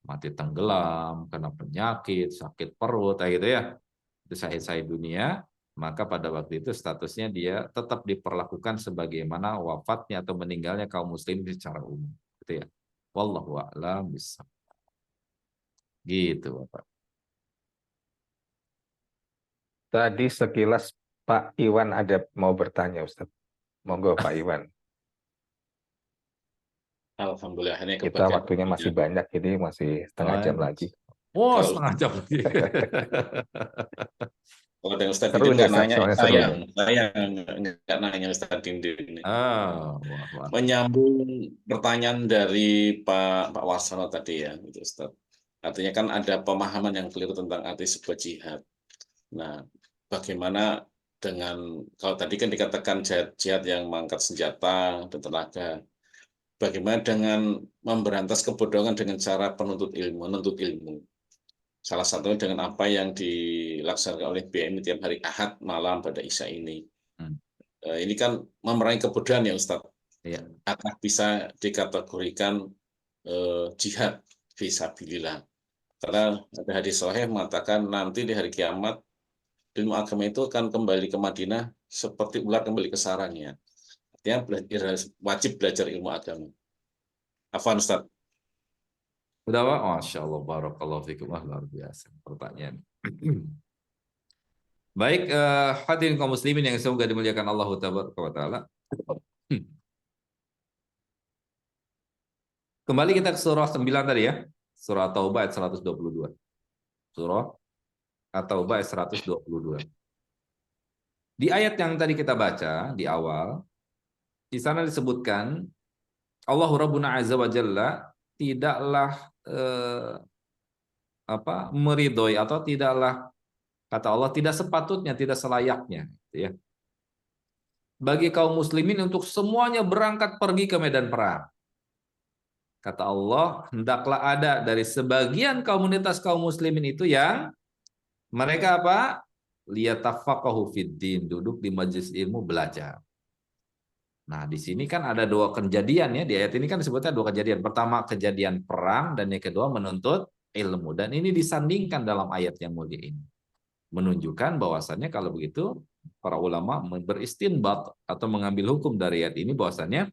Mati tenggelam, kena penyakit, sakit perut, gitu ya. Itu syahid dunia, maka pada waktu itu statusnya dia tetap diperlakukan sebagaimana wafatnya atau meninggalnya kaum muslim secara umum. Gitu ya. Wallahu a'lam bishawab. Gitu, Bapak. Tadi sekilas Pak Iwan ada mau bertanya, Ustaz. Monggo Pak Iwan. Alhamdulillah ini Kita waktunya masih banyak, jadi masih setengah jam lagi. Oh, setengah jam lagi. Kalau ada Ustaz Seru Dindin nggak nih, nanya, soalnya saya seru. nggak nanya Ustaz Dindin ini. Wah. Menyambung pertanyaan dari Pak Warsono tadi ya, gitu, Ustaz. Artinya kan ada pemahaman yang keliru tentang arti sebuah jihad. Nah, bagaimana dengan, kalau tadi kan dikatakan jihad yang mengangkat senjata dan tenaga, bagaimana dengan memberantas kebodohan dengan cara menuntut ilmu. Salah satunya dengan apa yang dilaksanakan oleh BMI tiap hari Ahad malam pada Isya ini. Ini kan memerangi kebodohan ya Ustaz. Ya. Apakah bisa dikategorikan jihad fisabilillah? Karena ada hadis sahih mengatakan nanti di hari kiamat ilmu agama itu akan kembali ke Madinah seperti ular kembali ke sarangnya. Artinya wajib belajar ilmu agama. Afwan Ustaz. Udah Pak? Masya Allah, barakallahu fikum. Luar biasa pertanyaan. Baik, hadirin kaum muslimin yang semoga dimuliakan Allah Ta'ala. Kembali kita ke surah 9 tadi ya. Surah Taubah ayat 122. Surah At-Taubah ayat 122. Di ayat yang tadi kita baca di awal, di sana disebutkan Allahu Rabbuna Azza wa Jalla tidaklah meridhoi atau tidaklah, kata Allah, tidak sepatutnya, tidak selayaknya gitu ya, bagi kaum muslimin untuk semuanya berangkat pergi ke medan perang. Kata Allah, hendaklah ada dari sebagian komunitas kaum muslimin itu yang mereka apa? Liyatafaqahu fid-din, duduk di majelis ilmu belajar. Nah, di sini kan ada dua kejadian ya, di ayat ini kan disebutnya dua kejadian. Pertama kejadian perang dan yang kedua menuntut ilmu. Dan ini disandingkan dalam ayat yang mulia ini. Menunjukkan bahwasannya kalau begitu para ulama beristinbat atau mengambil hukum dari ayat ini bahwasannya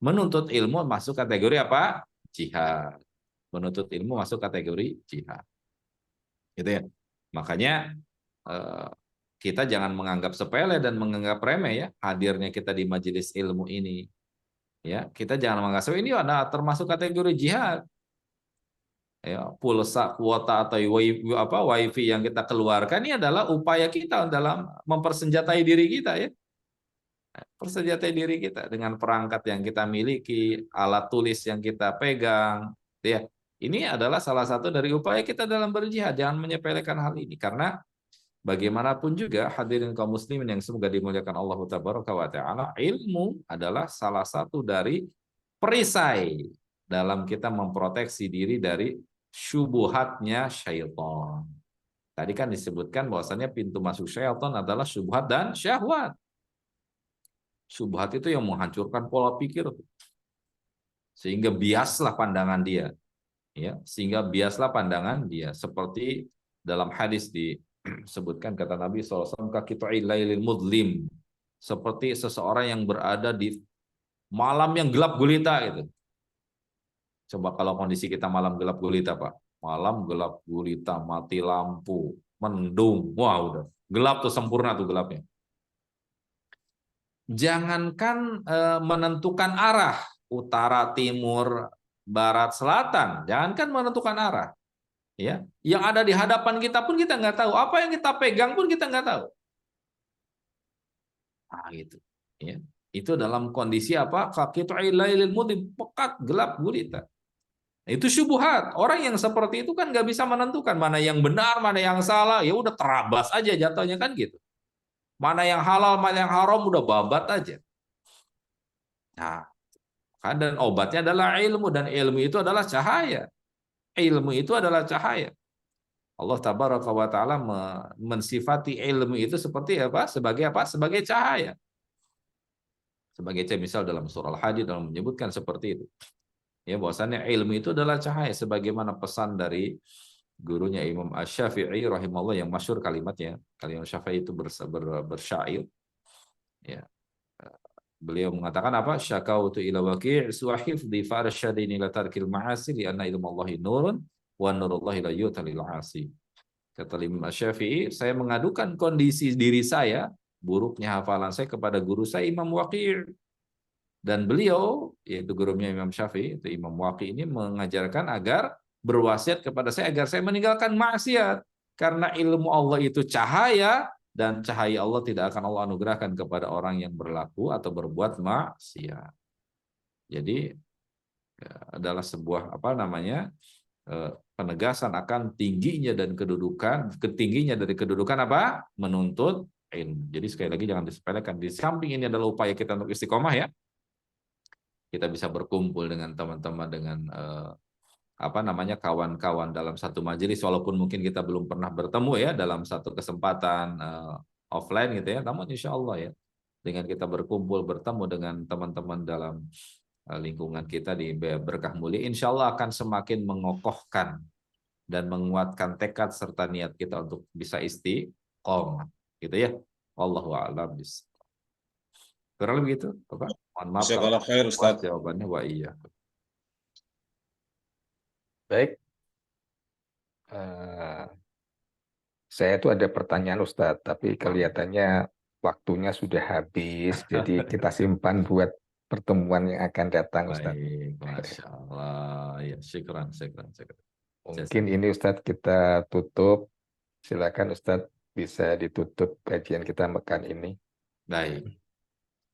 menuntut ilmu masuk kategori apa? Jihad. Menuntut ilmu masuk kategori jihad. Gitu ya. Makanya kita jangan menganggap sepele dan menganggap remeh ya hadirnya kita di majelis ilmu ini. Ya, kita jangan menganggap ini ada termasuk kategori jihad. ya, pulsa, kuota atau wifi yang kita keluarkan ini adalah upaya kita dalam mempersenjatai diri kita ya. Persenjatai diri kita dengan perangkat yang kita miliki, alat tulis yang kita pegang, ya. Ini adalah salah satu dari upaya kita dalam berjihad. Jangan menyepelekan hal ini karena bagaimanapun juga hadirin kaum muslimin yang semoga dimuliakan Allah Tabaraka wa Ta'ala, ilmu adalah salah satu dari perisai dalam kita memproteksi diri dari syubhatnya syaitan. Tadi kan disebutkan bahwasannya pintu masuk syaitan adalah syubhat dan syahwat. Syubhat itu yang menghancurkan pola pikir, sehingga biaslah pandangan dia, ya, sehingga biaslah pandangan dia. Seperti dalam hadis disebutkan kata Nabi SAW, kaqi'il lailil mudlim, seperti seseorang yang berada di malam yang gelap gulita itu. Coba kalau kondisi kita malam gelap gulita, Pak. Malam gelap gulita, mati lampu, mendung. Wah, udah. Gelap tuh, sempurna tuh gelapnya. Jangankan menentukan arah, utara, timur, barat, selatan. Jangankan menentukan arah. Ya, yang ada di hadapan kita pun kita nggak tahu. Apa yang kita pegang pun kita nggak tahu. Nah, gitu. Ya. Itu dalam kondisi apa? Kaqi'il lailil mudlim, pekat, gelap gulita. Itu syubhat. Orang yang seperti itu kan nggak bisa menentukan mana yang benar, mana yang salah. Ya udah terabas aja jatuhnya kan gitu. Mana yang halal, mana yang haram, udah babat aja. Nah, kan dan obatnya adalah ilmu, dan ilmu itu adalah cahaya. Ilmu itu adalah cahaya. Allah Tabaraka wa Ta'ala mensifati ilmu itu seperti apa? Sebagai apa? Sebagai cahaya. Sebagai cahaya, misal dalam surah Al-Hadid dalam menyebutkan seperti itu. Ya, bahwasannya ilmu itu adalah cahaya, sebagaimana pesan dari gurunya Imam Asy-Syafi'i rahimahullah yang masyhur kalimatnya. Kalimat Syafi'i itu bersyair. Ya. Beliau mengatakan apa? Syakautu ila waqi' suahif di farsyadini la tarkil ma'asi li anna ilmullahi nurun wa nurullahi la yutalil 'asi. Kata Imam Asy-Syafi'i, saya mengadukan kondisi diri saya, buruknya hafalan saya kepada guru saya Imam Waqi'. Dan beliau, yaitu gurunya Imam Syafi'i, itu Imam Waqi' ini mengajarkan agar berwasiat kepada saya agar saya meninggalkan maksiat. Karena ilmu Allah itu cahaya, dan cahaya Allah tidak akan Allah anugerahkan kepada orang yang berlaku atau berbuat maksiat. Jadi adalah sebuah penegasan akan tingginya dan ketingginya dari kedudukan apa? Menuntut ilmu. Jadi sekali lagi jangan disepelekan. Di samping ini adalah upaya kita untuk istiqomah ya. Kita bisa berkumpul dengan teman-teman, dengan kawan-kawan dalam satu majelis, walaupun mungkin kita belum pernah bertemu ya dalam satu kesempatan offline gitu ya, namun insya Allah ya, dengan kita berkumpul bertemu dengan teman-teman dalam lingkungan kita di Berkah Mulia, insya Allah akan semakin mengokohkan dan menguatkan tekad serta niat kita untuk bisa istiqomah gitu ya. Wallahu a'lam bishawab. Kurang lebih gitu, Bapak. Mohon maaf Jazakallahu khair, Ustaz. jawabannya wa iya. Baik. Saya tuh ada pertanyaan Ustadz, tapi kelihatannya waktunya sudah habis, jadi kita simpan buat pertemuan yang akan datang Ustadz. Baik, Masya Allah. Ya, syukran. Mungkin ini Ustadz kita tutup. Silakan Ustadz bisa ditutup kajian kita pekan ini. Baik.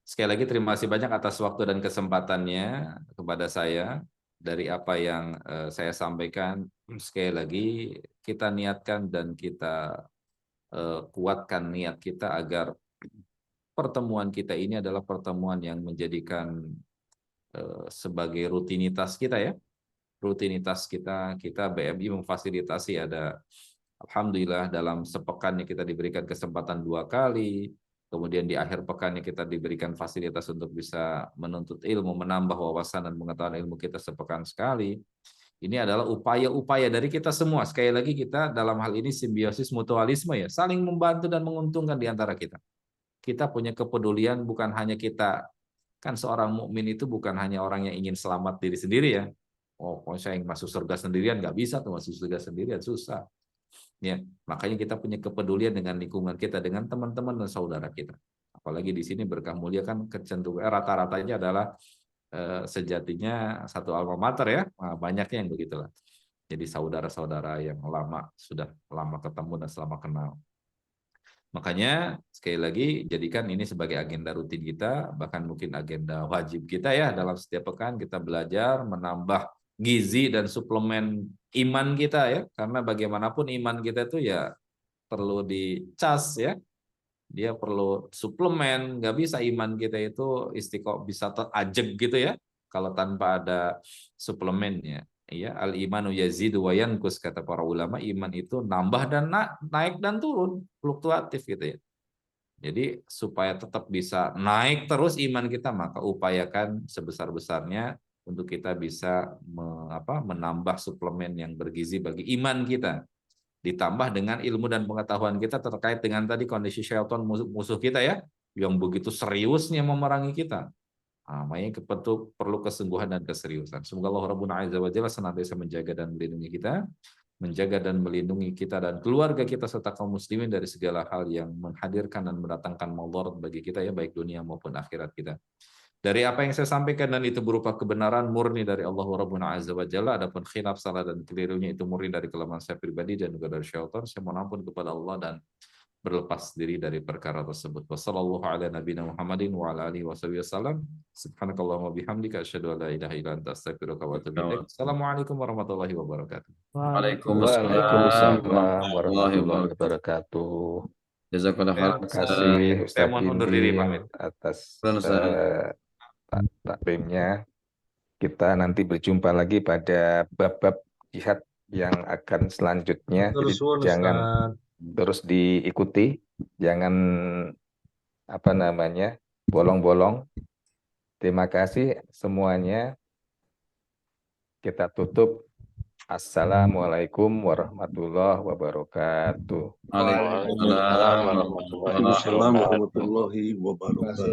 Sekali lagi terima kasih banyak atas waktu dan kesempatannya kepada saya. Dari apa yang saya sampaikan, sekali lagi kita niatkan dan kita kuatkan niat kita agar pertemuan kita ini adalah pertemuan yang menjadikan sebagai rutinitas kita ya. Rutinitas kita BMI memfasilitasi ada, alhamdulillah dalam sepekannya kita diberikan kesempatan 2 kali. Kemudian di akhir pekannya kita diberikan fasilitas untuk bisa menuntut ilmu, menambah wawasan dan pengetahuan ilmu kita sepekan sekali. Ini adalah upaya-upaya dari kita semua. Sekali lagi kita dalam hal ini simbiosis mutualisme ya, saling membantu dan menguntungkan di antara kita. Kita punya kepedulian, bukan hanya kita, kan seorang mukmin itu bukan hanya orang yang ingin selamat diri sendiri ya. Oh, kalau saya ingin masuk surga sendirian, nggak bisa tuh masuk surga sendirian, susah. Ya, makanya kita punya kepedulian dengan lingkungan kita, dengan teman-teman dan saudara kita. Apalagi di sini Berkah Mulia kan kecenderungan rata-ratanya adalah sejatinya satu alma mater ya, nah, banyaknya yang begitulah. Jadi saudara-saudara yang sudah lama ketemu dan selama kenal. Makanya sekali lagi jadikan ini sebagai agenda rutin kita, bahkan mungkin agenda wajib kita ya, dalam setiap pekan kita belajar menambah gizi dan suplemen iman kita ya, karena bagaimanapun iman kita itu ya perlu dicas ya, dia perlu suplemen, nggak bisa iman kita itu bisa terajeg gitu ya kalau tanpa ada suplemennya. Ya, al-imanu yazidu wa yanqus, kata para ulama, iman itu nambah dan naik dan turun, fluktuatif gitu ya. Jadi supaya tetap bisa naik terus iman kita, maka upayakan sebesar-besarnya untuk kita bisa menambah suplemen yang bergizi bagi iman kita. Ditambah dengan ilmu dan pengetahuan kita terkait dengan tadi kondisi syaitan musuh kita ya, yang begitu seriusnya memerangi kita. Makanya perlu kesungguhan dan keseriusan. Semoga Allah Rabbuna Azza wa Jalla senantiasa menjaga dan melindungi kita, menjaga dan melindungi kita dan keluarga kita serta kaum muslimin dari segala hal yang menghadirkan dan mendatangkan mudarat bagi kita ya, baik dunia maupun akhirat kita. Dari apa yang saya sampaikan dan itu berupa kebenaran murni dari Allah Rabbuna Azza wa Jalla, adapun khilaf, salah dan kelirunya itu murni dari kelemahan saya pribadi dan juga dari syaitan. Saya mohon ampun kepada Allah dan berlepas diri dari perkara tersebut. Wassallallahu ala nabiyina Muhammadin wa ala alihi wasallam. Subhanakallahumma bihamdika asyhadu an la ilaha illa anta astaghfiruka wa atubu ilaik. Assalamualaikum warahmatullahi wabarakatuh. Waalaikumsalam warahmatullahi wabarakatuh. Jazakallah Terima kasih Saya Ustaz mohon undur diri Dindin pamit. atas Ustaz. taklimnya. Kita nanti berjumpa lagi pada bab-bab jihad yang akan selanjutnya. Jadi jangan terus diikuti, jangan bolong-bolong. Terima kasih semuanya. Kita tutup. Assalamualaikum warahmatullahi wabarakatuh. Waalaikumsalam warahmatullahi wabarakatuh.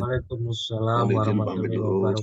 Waalaikumsalam warahmatullahi wabarakatuh.